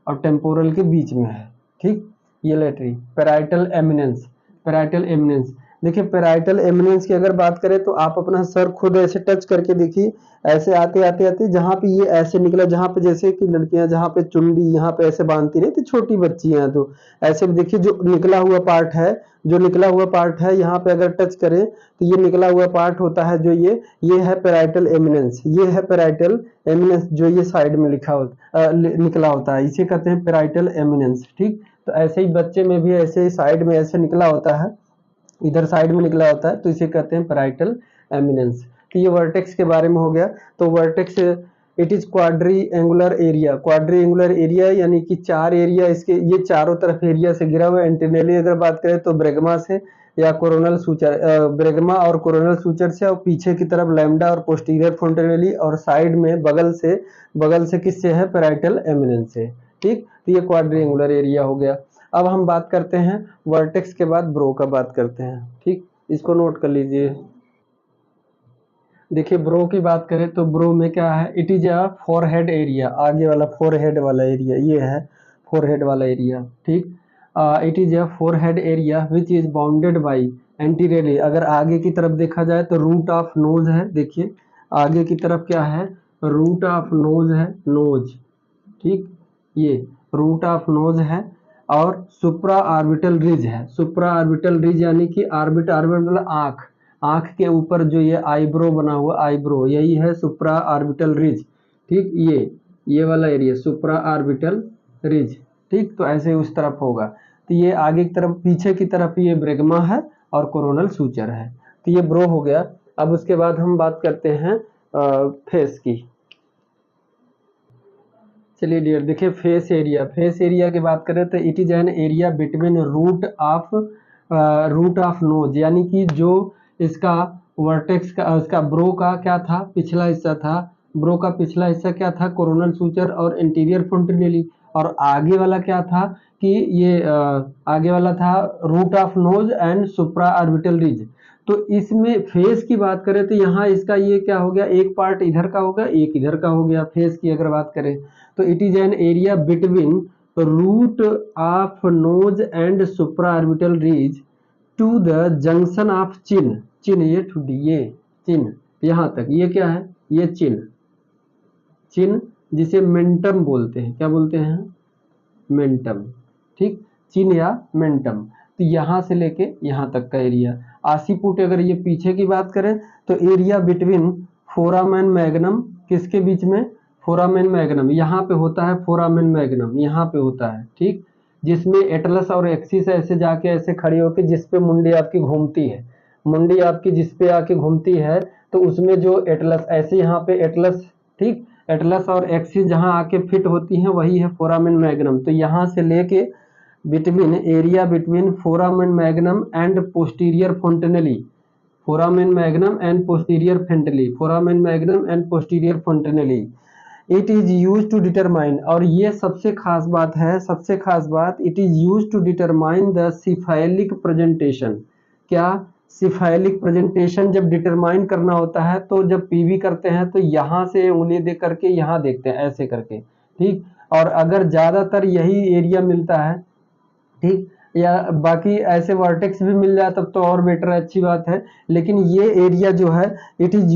और टेम्पोरल के बीच में है, ठीक, ये लेटरी पेराइटल एमिनेंस, पेराइटल एमिनेंस। देखिए पेराइटल एमिनेंस की अगर बात करें तो आप अपना सर खुद ऐसे टच करके देखिए, ऐसे आते आते आते जहाँ पे ये ऐसे निकला, जहाँ पे जैसे कि लड़कियां जहाँ पे चुंडी यहाँ पे ऐसे बांधती नहीं तो छोटी बच्ची हैं, तो ऐसे देखिए जो निकला हुआ पार्ट है, जो निकला हुआ पार्ट है यहाँ पे अगर टच करें तो ये निकला हुआ पार्ट होता है जो ये है पेराइटल एमिनेंस, ये है पेराइटल एमिनेंस, जो ये साइड में लिखा होता निकला होता है, इसे कहते हैं पेराइटल एमिनेंस, ठीक। तो ऐसे ही बच्चे में भी ऐसे ही साइड में ऐसे निकला होता है, इधर साइड में निकला होता है, तो इसे कहते हैं पेराइटल एमिनेंस। तो ये वर्टेक्स के बारे में हो गया। तो vertex it is quadri angular area, quadri angular area यानी कि चार एरिया इसके, ये चारों तरफ एरिया से घिरा हुआ है। एंटीनेली अगर बात करें तो ब्रेगमा से या कोरोनल सूचर, ब्रेगमा और कोरोनल सूचर से, और पीछे की तरफ लैम्बडा और पोस्टीरियर फोंटेनली, और साइड में बगल से किससे है? पेराइटल एमिनेंस से, ठीक। तो ये क्वाड्री एंगुलर एरिया हो गया। अब हम बात करते हैं वर्टेक्स के बाद ब्रो का बात करते हैं, ठीक, इसको नोट कर लीजिए। देखिए ब्रो की बात करें तो ब्रो में क्या है? It is a forehead area, आगे वाला फोरहेड वाला एरिया, ये है फोरहेड वाला एरिया, ठीक। It is a forehead area which is bounded by anteriorly, अगर आगे की तरफ देखा जाए तो रूट ऑफ नोज है, देखिए आगे की तरफ क्या है? रूट ऑफ नोज है, नोज, ठीक, ये रूट ऑफ नोज है, और सुप्रा ऑर्बिटल रिज है, सुप्रा ऑर्बिटल रिज यानी कि ऑर्बिट, ऑर्बिट मतलब आंख, आंख के ऊपर जो ये आईब्रो बना हुआ, आईब्रो यही है सुप्रा ऑर्बिटल रिज, ठीक, ये वाला एरिया सुप्रा ऑर्बिटल रिज, ठीक। तो ऐसे उस तरफ होगा। तो ये आगे की तरफ, पीछे की तरफ ये ब्रेगमा है और कोरोनल सूचर है। तो ये ब्रो हो गया। अब उसके बाद हम बात करते हैं फेस की। चलिए डियर, देखिए फेस एरिया, फेस एरिया की बात करें तो it is an area between root of nose, यानी कि जो इसका वर्टेक्स का, उसका ब्रो का क्या था? पिछला हिस्सा था, ब्रो का पिछला हिस्सा क्या था? कोरोनल सूचर और इंटीरियर फ्रंटली, और आगे वाला क्या था? कि ये आगे वाला था root of nose and supra orbital ridge. तो इसमें फेस की बात करें तो यहाँ इसका ये क्या हो गया? एक पार्ट इधर का होगा, एक इधर का हो गया। फेस की अगर बात करें तो it is an area between root of nose and supra orbital ridge to the junction of chin, chin ये टू डी, ये चिन यहाँ तक, ये क्या है, ये चिन, चिन जिसे मेंटम बोलते हैं, क्या बोलते हैं, मेंटम, ठीक, चिन या मेंटम। तो यहाँ से लेके यहाँ तक का एरिया 80 फुट। अगर ये पीछे की बात करें तो area between foramen magnum, किसके बीच में, फोराम एंड मैग्नम, यहाँ पे होता है फोराम एंड मैग्नम, यहाँ पे होता है, ठीक, जिसमें एटलस और एक्सिस ऐसे जाके ऐसे खड़ी होकर जिसपे मुंडी आपकी घूमती है, मुंडी आपकी जिसपे आके घूमती है, तो उसमें जो एटलस ऐसे यहाँ पे एटलस, ठीक, एटलस और एक्सिस जहाँ आके फिट होती हैं वही है फोराम एंड मैग्नम। तो यहाँ से लेके between area between foramen magnum and posterior fontanelle, foramen magnum and posterior fontanelle, foramen magnum and posterior fontanelle, it is use to determine, और ये सबसे खास बात है, सबसे खास बात, it is use to determine the cephalic presentation. क्या, सिफाइलिक प्रेजेंटेशन जब डिटरमाइन करना होता है तो जब पीवी करते हैं तो यहाँ से उंगली दे करके यहाँ देखते हैं ऐसे करके, ठीक, और अगर ज्यादातर यही एरिया मिलता है, ठीक, या बाकी ऐसे वर्टेक्स भी मिल जाए तब तो और बेटर है, अच्छी बात है, लेकिन ये एरिया जो है it is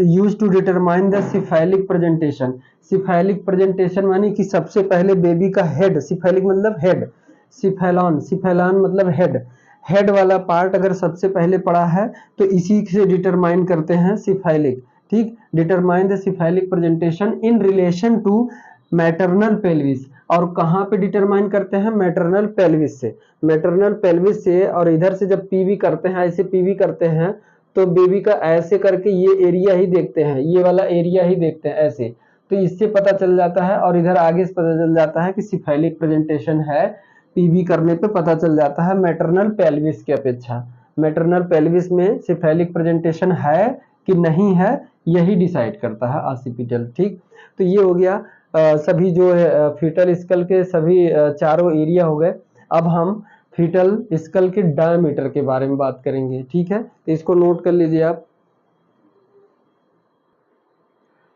use to determine the cephalic presentation. Cephalic presentation मानी कि सबसे पहले बेबी का हेड, सिफाइलिक मतलब हेड, सिफेलॉन, सिफेलॉन मतलब हेड, हेड वाला पार्ट अगर सबसे पहले पड़ा है तो इसी से डिटरमाइन करते हैं सिफाइलिक, ठीक, determine the cephalic presentation in relation to maternal pelvis. और कहाँ पे डिटरमाइन करते हैं, मैटरनल पेल्विस से, मैटरनल पेल्विस से, और इधर से जब पीवी करते हैं, ऐसे पीवी करते हैं तो बेबी का ऐसे करके ये एरिया ही देखते हैं, ये वाला एरिया ही देखते हैं ऐसे, तो इससे पता चल जाता है, और इधर आगे से पता चल जाता है कि सिफाइलिक प्रेजेंटेशन है, पीवी करने पे पता चल जाता है मैटरनल पेल्विस की अपेक्षा, मैटरनल पेल्विस में सिफाइलिक प्रेजेंटेशन है कि नहीं है यही डिसाइड करता है ऑसिपिटल, ठीक। तो ये हो गया सभी जो है फीटल स्कल के सभी चारों एरिया हो गए। अब हम फीटल स्कल के डायमीटर के बारे में बात करेंगे, ठीक है, तो इसको नोट कर लीजिए आप।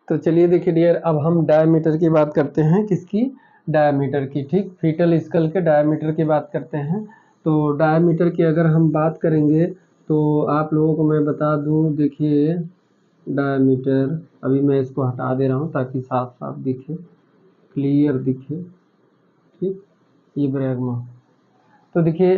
तो चलिए देखिए डियर, अब हम डायमीटर की बात करते हैं, किसकी, डायमीटर की, ठीक, फीटल स्कल के डायमीटर की बात करते हैं। तो डायमीटर की अगर हम बात करेंगे तो आप लोगों को मैं बता दूं, देखिए डायमीटर, अभी मैं इसको हटा दे रहा हूँ ताकि साफ साफ दिखे, क्लियर दिखे, ठीक, ये ब्रैगमा। तो देखिए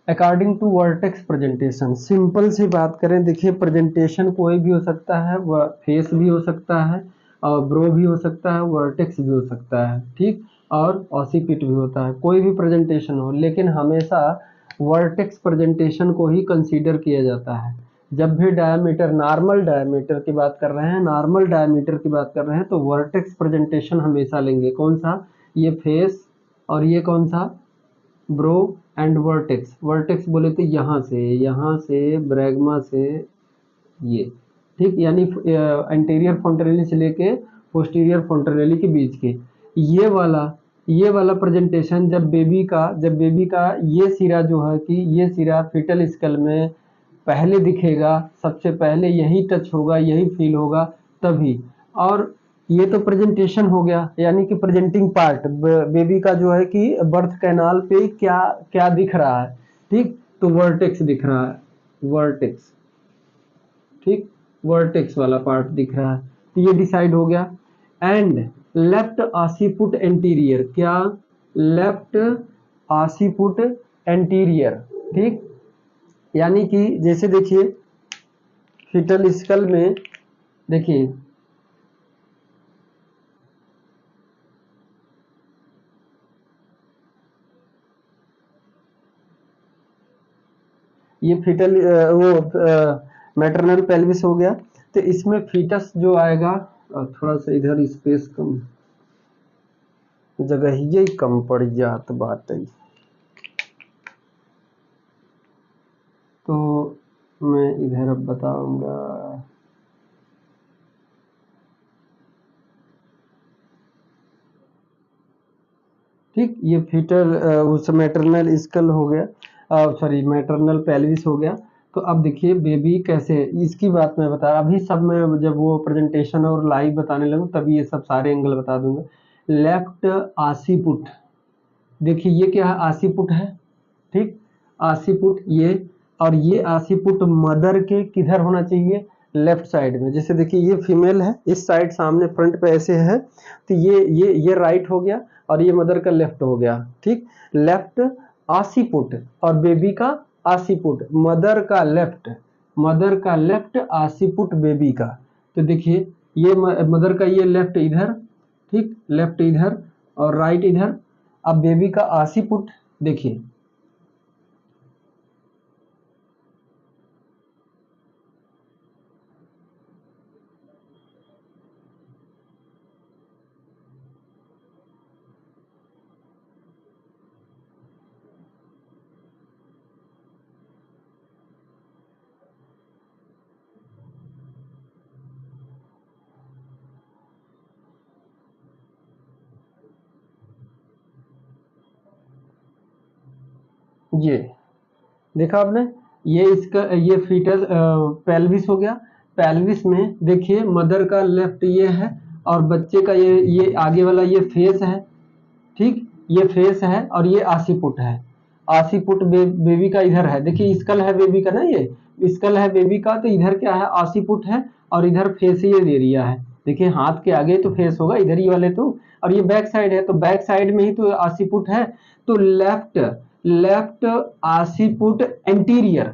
according to vertex presentation, simple सी बात करें, देखिए प्रेजेंटेशन कोई भी हो सकता है, वह फेस भी हो सकता है, और ब्रो भी हो सकता है, वर्टेक्स भी हो सकता है, ठीक, और ऑसिपिट भी होता है, कोई भी प्रेजेंटेशन हो, लेकिन हमेशा वर्टेक्स प्रेजेंटेशन को ही कंसीडर किया जाता है। जब भी डायमीटर, नॉर्मल डायमीटर की बात कर रहे हैं, नॉर्मल डायमीटर की बात कर रहे हैं तो वर्टेक्स प्रेजेंटेशन हमेशा लेंगे। कौन सा, ये फेस, और ये कौन सा, ब्रो एंड वर्टेक्स। वर्टेक्स बोले तो यहाँ से ब्रैगमा से ये, ठीक, यानी एंटीरियर फ्रंटरेली से लेके पोस्टीरियर फ्रंटरेली के बीच के, ये वाला प्रेजेंटेशन जब बेबी का ये सिरा जो है कि ये सिरा फीटल स्कल में पहले दिखेगा, सबसे पहले यही टच होगा, यही फील होगा तभी। और ये तो प्रेजेंटेशन हो गया, यानी कि प्रेजेंटिंग पार्ट बेबी का जो है कि बर्थ कैनाल पे क्या क्या दिख रहा है, ठीक, तो वर्टेक्स दिख रहा है, वर्टेक्स, ठीक, वर्टेक्स वाला पार्ट दिख रहा है, तो ये डिसाइड हो गया। एंड लेफ्ट ऑसिपुट एंटीरियर, क्या, लेफ्ट ऑसिपुट एंटीरियर, ठीक, यानी कि जैसे देखिए फीटल स्कल में देखिए ये फीटल वो मैटरनल पेल्विस हो गया, तो इसमें फीटस जो आएगा, थोड़ा सा इधर स्पेस कम, जगह ही कम पड़ जात बात है, तो मैं इधर अब बताऊंगा। ठीक, ये फीटल उस मैटरनल स्कल हो गया, सॉरी मैटरनल पेल्विस हो गया। तो अब देखिए बेबी कैसे, इसकी बात मैं बता, अभी सब मैं जब वो प्रेजेंटेशन और लाइव बताने लगूँ तभी ये सब सारे एंगल बता दूंगा। लेफ्ट आसीपुट, देखिए ये क्या है, आसीपुट है, ठीक, आसीपुट ये, और ये आसीपुट मदर के किधर होना चाहिए, लेफ्ट साइड में। जैसे देखिए ये फीमेल है, इस साइड सामने फ्रंट पे ऐसे है, तो ये राइट हो गया और ये मदर का लेफ्ट हो गया, ठीक। लेफ्ट आसीपुट और बेबी का आसीपुट, मदर का लेफ्ट आसीपुट बेबी का। तो देखिए ये मदर का ये लेफ्ट इधर, ठीक, लेफ्ट इधर और राइट इधर। अब बेबी का आसीपुट देखिए, ये देखा आपने, ये इसका ये फीटस पेल्विस हो गया। पेल्विस में देखिए मदर का लेफ्ट ये है और बच्चे का ये आगे वाला ये फेस है, ठीक, ये फेस है और ये आसीपुट है। आसीपुट बेबी का इधर है, देखिए स्कल है बेबी का ना, ये स्कल है बेबी का, तो इधर क्या है, आसीपुट है और इधर फेस ये दे दिया है। देखिए हाथ के आगे तो फेस होगा इधर ही वाले तो, और ये बैक साइड है तो बैक साइड में ही तो आसीपुट है। तो लेफ्ट आसीपुट एंटीरियर,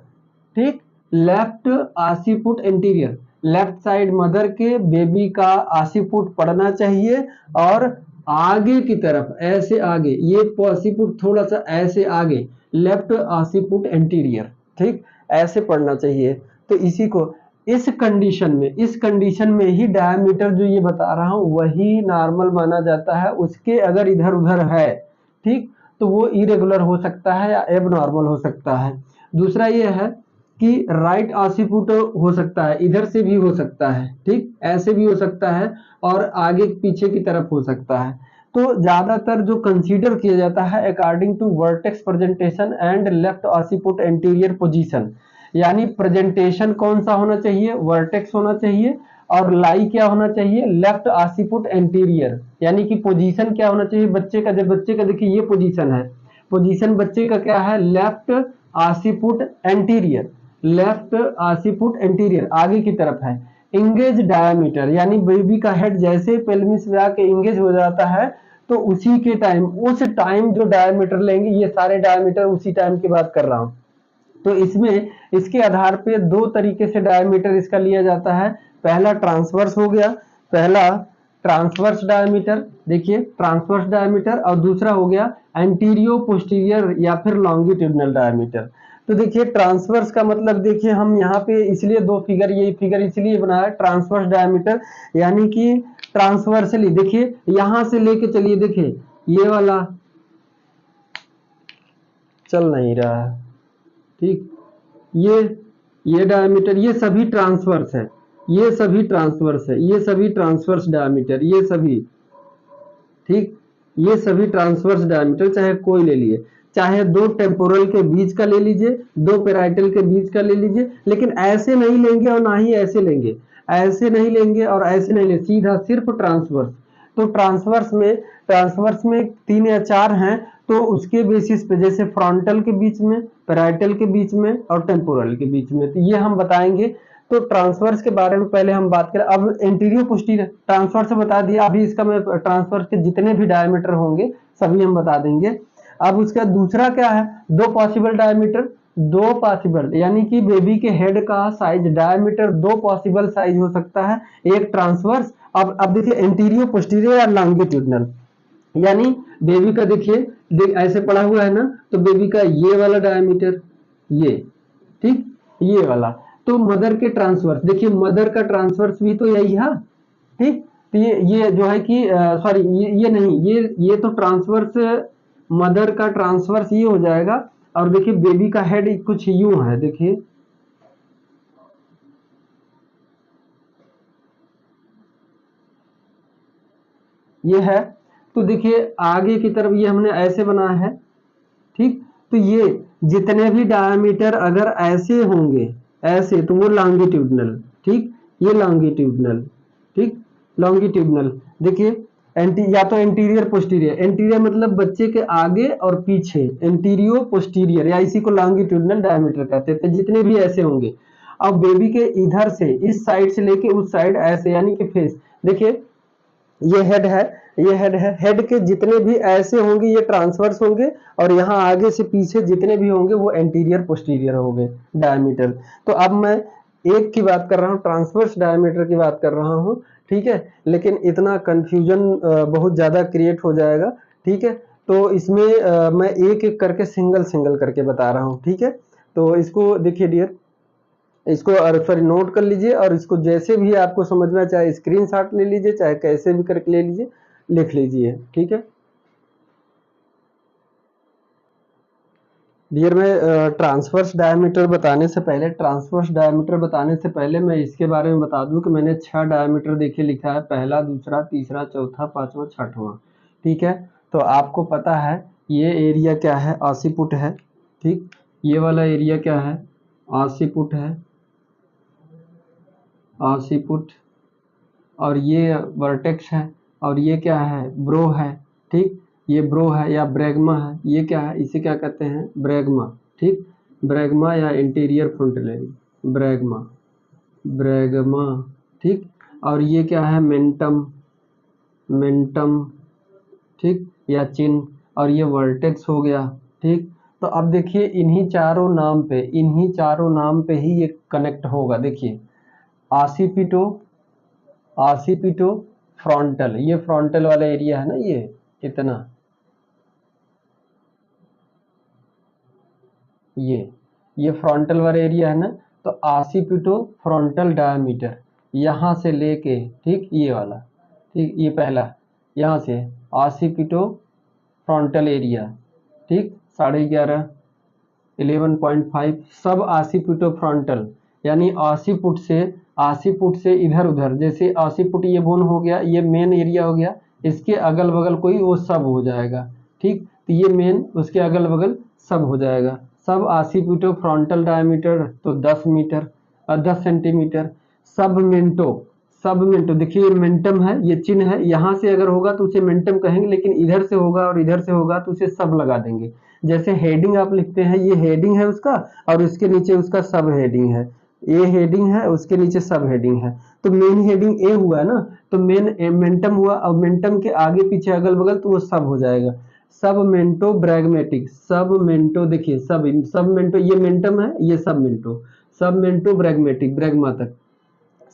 ठीक, left occiput anterior, left side mother के बेबी का आसीपुट पड़ना चाहिए और आगे की तरफ ऐसे आगे, ये आसीपुट थोड़ा सा ऐसे आगे, लेफ्ट आसीपुट एंटीरियर, ठीक, ऐसे पड़ना चाहिए। तो इसी को इस कंडीशन में ही डायमीटर जो ये बता रहा हूं वही नॉर्मल माना जाता है। उसके अगर इधर उधर है, ठीक, तो वो इरेगुलर हो सकता है या एबनॉर्मल हो सकता है। दूसरा ये है कि राइट आसीपुट हो सकता है, इधर से भी हो सकता है, ठीक, ऐसे भी हो सकता है और आगे पीछे की तरफ हो सकता है। तो ज्यादातर जो कंसीडर किया जाता है according to vertex presentation and left occiput anterior position, यानी प्रेजेंटेशन कौन सा होना चाहिए, वर्टेक्स होना चाहिए, और लाई क्या होना चाहिए, लेफ्ट आसीपुट एंटीरियर, यानी कि पोजीशन क्या होना चाहिए बच्चे का। जब बच्चे का देखिए ये पोजीशन है, पोजीशन बच्चे का क्या है, left occiput anterior, left occiput anterior आगे की तरफ है। इंगेज डायमीटर, यानी बेबी का हेड जैसे पेल्विस में आके इंगेज हो जाता है तो उसी के टाइम, उस टाइम जो डायमीटर लेंगे, ये सारे डायमीटर उसी टाइम की बात कर रहा हूं। तो इसमें इसके आधार पे दो तरीके से डायमीटर इसका लिया जाता है। पहला ट्रांसवर्स हो गया, पहला ट्रांसवर्स डायमीटर, देखिए ट्रांसवर्स डायमीटर, और दूसरा हो गया एंटीरियो पोस्टीरियर या फिर लॉन्गिट्यूडनल डायमीटर। तो देखिए ट्रांसवर्स का मतलब, देखिए हम यहाँ पे इसलिए दो फिगर, ये फिगर इसलिए बनाया ट्रांसवर्स डायमीटर, यानी कि ट्रांसवर्सली, देखिए यहां से लेके चलिए, देखिए ये वाला चल नहीं रहा है, ठीक, ये डायमीटर, ये सभी ट्रांसवर्स है, ये सभी ट्रांसवर्स है, ये सभी ट्रांसवर्स डायमीटर, ये सभी, ठीक, ये सभी ट्रांसवर्स डायमीटर, चाहे कोई ले लिए, चाहे दो टेम्पोरल के बीच का ले लीजिए, दो पेराइटल के बीच का ले लीजिए, लेकिन ऐसे नहीं लेंगे और ना ही ऐसे लेंगे, ऐसे नहीं लेंगे और ऐसे नहीं लेंगे, सीधा सिर्फ ट्रांसवर्स। तो ट्रांसवर्स में 3 या 4 हैं, तो उसके बेसिस पे जैसे फ्रंटल के बीच में, पेराइटल के बीच में और टेम्पोरल के बीच में, तो ये हम बताएंगे। तो ट्रांसवर्स के बारे में पहले हम बात करें। अब एंटीरियर पोस्टीरियर ट्रांसवर्स से बता दिया, अभी इसका मैं ट्रांसवर्स के जितने भी डायमीटर होंगे सभी हम बता देंगे। अब उसका दूसरा क्या है, दो पॉसिबल डायमीटर, दो पॉसिबल, यानी कि बेबी के हेड का साइज डायमीटर दो पॉसिबल साइज हो सकता है, एक ट्रांसवर्स। अब देखिए एंटीरियर पोस्टीरियर या लॉन्गिट्यूडनल, यानी बेबी का देखिए ऐसे पड़ा हुआ है ना, तो बेबी का ये वाला डायमीटर, ये, ठीक, ये वाला। तो मदर के ट्रांसवर्स, देखिए मदर का ट्रांसवर्स भी तो यही है, ठीक। तो ये जो है कि सॉरी, ये नहीं, ये तो ट्रांसवर्स, मदर का ट्रांसवर्स ये हो जाएगा, और देखिए बेबी का हेड कुछ यूं है, देखिए ये है। तो देखिए आगे की तरफ ये हमने ऐसे बनाया है, ठीक। तो ये जितने भी डायमीटर अगर ऐसे होंगे, ऐसे, तो वो लॉन्गिट्यूडनल, ठीक, ये लॉन्गिट्यूडनल, ठीक, लॉन्गिट्यूडनल। देखिए या तो एंटीरियर पोस्टीरियर, एंटीरियर मतलब बच्चे के आगे और पीछे, एंटीरियो पोस्टीरियर, या इसी को लॉन्गिट्यूडिनल डायमीटर कहते हैं। तो जितने भी ऐसे होंगे, अब बेबी के इधर से इस साइड से लेके उस साइड ऐसे, यानी कि फेस, देखिए ये हेड है, ये हेड है, हेड के जितने भी ऐसे होंगे ये ट्रांसवर्स होंगे, और यहाँ आगे से पीछे जितने भी होंगे वो एंटीरियर पोस्टीरियर होंगे डायमीटर। तो अब मैं एक की बात कर रहा हूँ, ट्रांसवर्स डायमीटर की बात कर रहा हूँ, ठीक है, लेकिन इतना कंफ्यूजन बहुत ज्यादा क्रिएट हो जाएगा, ठीक है। तो इसमें मैं एक एक करके सिंगल सिंगल करके बता रहा हूँ, ठीक है। तो इसको देखिए डियर, इसको सॉरी नोट कर लीजिए, और इसको जैसे भी आपको समझ में, चाहे स्क्रीनशॉट ले लीजिए, चाहे कैसे भी करके ले लीजिए, लिख लीजिए, ठीक है डियर। मैं ट्रांसवर्स डायमीटर बताने से पहले, मैं इसके बारे में बता दूं कि मैंने 6 डायमीटर देखिए लिखा है, पहला, दूसरा, तीसरा, चौथा, पांचवा, छठवां, ठीक है। तो आपको पता है ये एरिया क्या है, 80 फुट है, ठीक। ये वाला एरिया क्या है, 80 फुट है, 80 फुट। और ये वर्टेक्स है, और ये क्या है, ब्रो है, ठीक। ये ब्रो है या ब्रैग्मा है, ये क्या है, इसे क्या कहते हैं, ब्रैग्मा, ठीक। ब्रैग्मा या इंटीरियर फ्रंटलेरी, ब्रैग्मा, ब्रैग्मा, ठीक। और ये क्या है, मेंटम, मेंटम, ठीक, या चिन। और ये वर्टेक्स हो गया, ठीक। तो अब देखिए इन्हीं चारों नाम पे, इन्हीं चारों नाम पे ही ये कनेक्ट होगा, देखिए आसिपिटो, आसिपिटो फ्रंटल, ये फ्रंटल वाला एरिया है ना, ये कितना, ये फ्रंटल वाला एरिया है ना। तो आसिपिटो फ्रंटल डायमीटर यहाँ से लेके, ठीक, ये वाला, ठीक, ये पहला, यहाँ से आसिपिटो फ्रंटल एरिया, ठीक, 11.5, 11.5, सब 80 फुट फ्रंटल, यानी 80 फुट से, 80 फुट से इधर उधर, जैसे 80 फुट ये बोन हो गया, ये मेन एरिया हो गया, इसके अगल बगल कोई वो सब हो जाएगा, ठीक। तो ये मेन, उसके अगल बगल सब हो जाएगा, सब 80 फुट फ्रंटल डायमीटर तो 10 मीटर, 10 सेंटीमीटर। सब मेंटो, सब मेंटो, देखिए ये मेंटम है, ये चिन्ह है, यहाँ से अगर होगा तो उसे मेंटम कहेंगे, लेकिन इधर से होगा और इधर से होगा तो उसे सब लगा देंगे। जैसे हेडिंग आप लिखते हैं, ये हेडिंग है उसका, और उसके नीचे उसका सब हेडिंग है, ए हेडिंग है, उसके नीचे सब हेडिंग है। तो मेन हेडिंग ए हुआ ना, तो मेन मेंटम हुआ, और मेंटम के आगे पीछे अगल बगल तो वो सब हो जाएगा। सब मेंटो ब्रैग्मेटिक, सब मेंटो, देखिए सब, सब मेंटो, ये मेंटम है, ये सब मेंटो, सब मेंटो ब्रैग्मेटिक, ब्रैग्मा तक,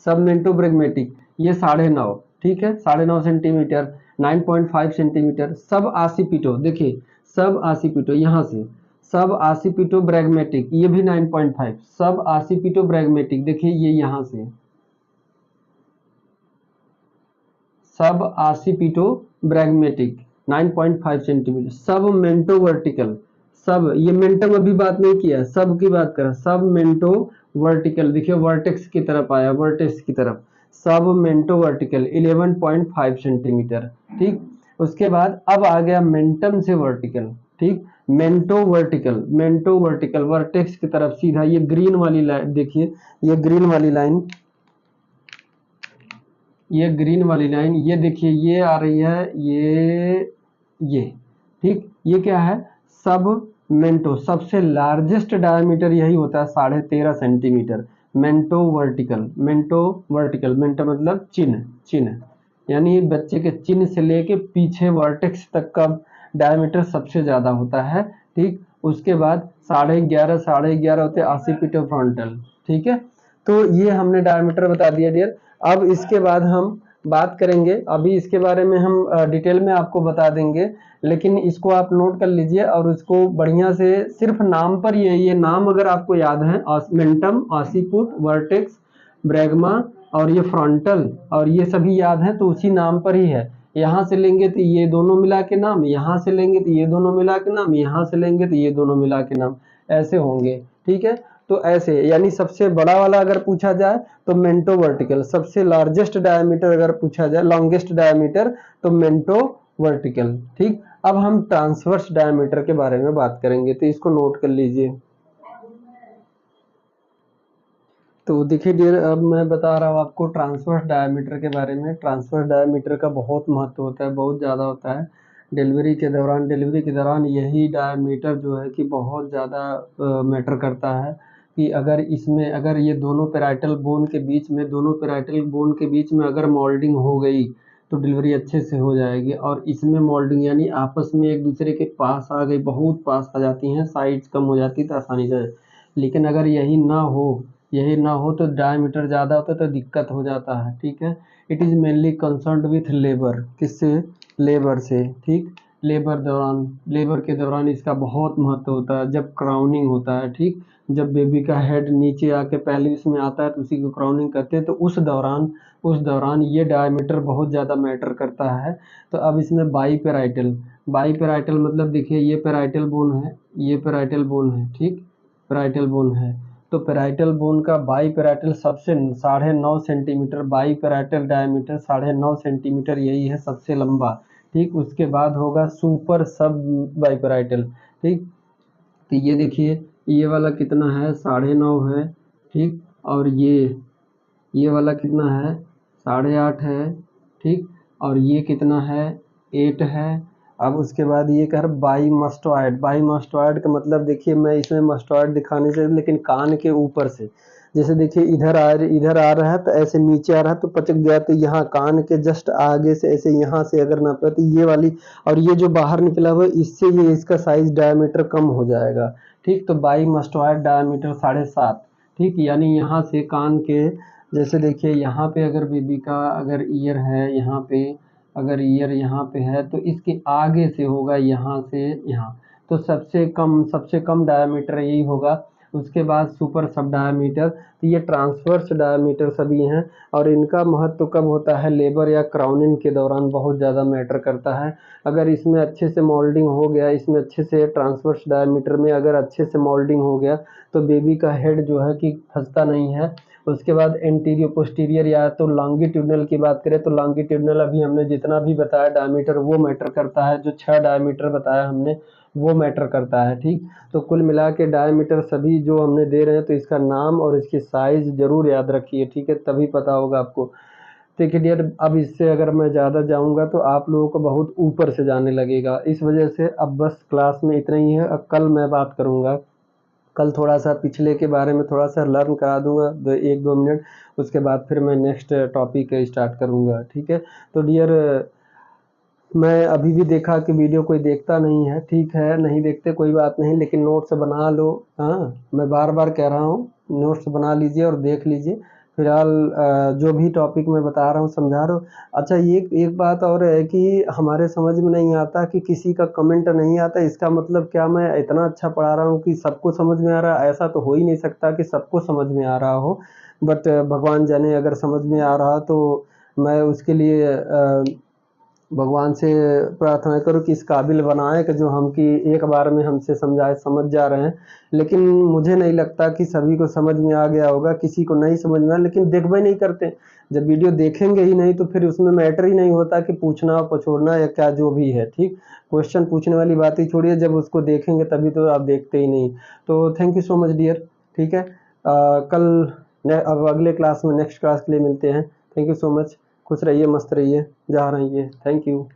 सब मेंटो ब्रैग्मेटिक, ये 9.5, ठीक है, 9.5 सेंटीमीटर, 9.5 सेंटीमीटर। सब आसिपिटो, देखिए सब आसिपिटो यहाँ से, सब आसिपिटो ब्रैग्मेटिक, ये भी 9.5, सब आसिपिटो ब्रैग्मेटिक, देखिए ये यहाँ से, सब आसिपिटो ब्रैग्मेटिक 9.5 सेंटीमीटर। सब मेंटो वर्टिकल, सब, ये मेंटम अभी बात नहीं किया, सब की बात कर, सब मेंटो वर्टिकल, देखिए वर्टेक्स की तरफ आया, वर्टेक्स की तरफ, सब मेंटो वर्टिकल 11.5 सेंटीमीटर, ठीक। उसके बाद अब आ गया मेंटम से वर्टिकल, ठीक, मेंटो वर्टिकल, मेंटो वर्टिकल वर्टेक्स की तरफ सीधा, ये ग्रीन वाली लाइन देखिए, ये ग्रीन वाली लाइन, ये ग्रीन वाली लाइन, ये देखिए ये आ रही है, ये, ठीक, ये क्या है, सब मेंटो, सबसे लार्जेस्ट डायमीटर यही होता है 13.5 सेंटीमीटर, मेंटो वर्टिकल, मेंटो वर्टिकल, मेंटो मतलब चिन्ह, चिन्ह, यानी बच्चे के चिन्ह से लेके पीछे वर्टेक्स तक का डायमीटर सबसे ज्यादा होता है, ठीक। उसके बाद 11.5, 11.5 होते हैं आसिपिटो फ्रंटल, ठीक है। तो ये हमने डायमीटर बता दिया डियर। अब इसके बाद हम बात करेंगे, अभी इसके बारे में हम डिटेल में आपको बता देंगे, लेकिन इसको आप नोट कर लीजिए, और इसको बढ़िया से, सिर्फ नाम पर ये नाम अगर आपको याद है, ऑस्मेंटम, ऑसिपुट, वर्टेक्स, ब्रैग्मा, और ये फ्रंटल, और ये सभी याद है, तो उसी नाम पर ही है। यहाँ से लेंगे तो ये दोनों मिला के नाम, यहाँ से लेंगे तो ये दोनों मिला के नाम, यहाँ से लेंगे तो ये दोनों मिला के नाम, ऐसे होंगे, ठीक है। तो ऐसे, यानी सबसे बड़ा वाला अगर पूछा जाए तो मेंटो वर्टिकल, सबसे लार्जेस्ट डायमीटर अगर पूछा जाए, लॉन्गेस्ट डायमीटर, तो मेंटो वर्टिकल, ठीक। अब हम ट्रांसवर्स डायमीटर के बारे में बात करेंगे, तो इसको नोट कर लीजिए। तो देखिए डियर, अब मैं बता रहा हूँ आपको ट्रांसवर्स डायमीटर के बारे में। ट्रांसवर्स डायमीटर का बहुत महत्व होता है, बहुत ज़्यादा होता है। डिलीवरी के दौरान यही डायमीटर जो है कि बहुत ज़्यादा मैटर करता है कि अगर ये दोनों पैराइटल बोन के बीच में अगर मोल्डिंग हो गई तो डिलीवरी अच्छे से हो जाएगी। और इसमें मोल्डिंग यानी आपस में एक दूसरे के पास आ गई, बहुत पास आ जाती हैं, साइज कम हो जाती तो आसानी से। लेकिन अगर यही ना हो तो डायमीटर ज़्यादा होता है तो दिक्कत हो जाता है, ठीक है। It is mainly concerned with labour, किससे? लेबर से, ठीक। लेबर के दौरान इसका बहुत महत्व होता है, जब क्राउनिंग होता है, ठीक। जब बेबी का हेड नीचे आके पहले इसमें आता है तो उसी को क्राउनिंग करते हैं, तो उस दौरान ये डायमीटर बहुत ज़्यादा मैटर करता है। तो अब इसमें बाईपेराइटल मतलब देखिए, ये पैराइटल बोन है, ठीक। पैराइटल बोन है, तो पैराइटल बोन का बाईपेराइटल सबसे 9.5 सेंटीमीटर, बाईपेराइटल डायमीटर 9.5 सेंटीमीटर, यही है सबसे लंबा, ठीक। उसके बाद होगा सुपर सब बाईपेराइटल, ठीक। तो ये देखिए, ये वाला कितना है? 9.5 है, ठीक। और ये वाला कितना है? 8.5 है, ठीक। और ये कितना है? 8 है। अब उसके बाद ये कह रहा बाई मस्टॉइड का मतलब देखिए, मैं इसमें मस्टॉइड दिखाने से, लेकिन कान के ऊपर से, जैसे देखिए इधर आ रहा है तो ऐसे नीचे आ रहा है तो पचक गया, तो यहाँ कान के जस्ट आगे से ऐसे यहाँ से अगर नापे तो ये वाली, और ये जो बाहर निकला हुआ है इससे ये इसका साइज डायमीटर कम हो जाएगा, ठीक। तो बाई मस्टॉइड डायमीटर 7.5, ठीक। यानी यहाँ से कान के, जैसे देखिए यहाँ पे अगर बेबी का अगर ईयर है, यहाँ पे अगर ईयर यहाँ पे है तो इसके आगे से होगा, यहाँ से यहाँ, तो सबसे कम डायमीटर यही होगा। उसके बाद सुपर सब डायमीटर, तो ये ट्रांसवर्स डायमीटर सभी हैं, और इनका महत्व कब होता है? लेबर या क्राउनिंग के दौरान बहुत ज़्यादा मैटर करता है। अगर इसमें अच्छे से मोल्डिंग हो गया, इसमें अच्छे से ट्रांसवर्स डायमीटर में अगर अच्छे से मोल्डिंग हो गया तो बेबी का हेड जो है कि फंसता नहीं है। उसके बाद एंटीरियर पोस्टीरियर या तो लॉन्गिट्यूडनल की बात करें तो लॉन्गिट्यूडनल अभी हमने जितना भी बताया डायमीटर वो मैटर करता है, जो 6 डायमीटर बताया हमने वो मैटर करता है, ठीक। तो कुल मिला के डायमीटर सभी जो हमने दे रहे हैं, तो इसका नाम और इसकी साइज जरूर याद रखिए, ठीक है, तभी पता होगा आपको। देखिए डियर, अब इससे अगर मैं ज़्यादा जाऊंगा तो आप लोगों को बहुत ऊपर से जाने लगेगा, इस वजह से अब बस क्लास में इतना ही है। अब कल मैं बात करूंगा, कल थोड़ा सा पिछले के बारे में थोड़ा सा लर्न करा दूंगा 1-2 मिनट, उसके बाद फिर मैं नेक्स्ट टॉपिक स्टार्ट करूंगा, ठीक है। तो डियर, मैं अभी भी देखा कि वीडियो कोई देखता नहीं है, ठीक है, नहीं देखते कोई बात नहीं, लेकिन नोट्स बना लो। हाँ, मैं बार बार कह रहा हूँ, नोट्स बना लीजिए और देख लीजिए। फिलहाल जो भी टॉपिक मैं बता रहा हूँ, समझा रहा हूँ। अच्छा, ये एक बात और है कि हमारे समझ में नहीं आता कि किसी का कमेंट नहीं आता, इसका मतलब क्या मैं इतना अच्छा पढ़ा रहा हूँ कि सबको समझ में आ रहा है? ऐसा तो हो ही नहीं सकता कि सबको समझ में आ रहा हो, बट भगवान जाने, अगर समझ में आ रहा तो मैं उसके लिए भगवान से प्रार्थना करो कि इस काबिल बनाए कि जो हम कि एक बार में हमसे समझ जा रहे हैं। लेकिन मुझे नहीं लगता कि सभी को समझ में आ गया होगा, किसी को नहीं समझ में आया, लेकिन देखबे नहीं करते। जब वीडियो देखेंगे ही नहीं तो फिर उसमें मैटर ही नहीं होता कि पूछना पछोड़ना या क्या जो भी है, ठीक। क्वेश्चन पूछने वाली बात ही छोड़िए, जब उसको देखेंगे तभी तो आप देखते ही नहीं। तो thank you so much dear, ठीक है। अब अगले क्लास में, नेक्स्ट क्लास के लिए मिलते हैं। थैंक यू सो मच, खुश रहिए, मस्त रहिए, जहाँ रहिए। Thank you.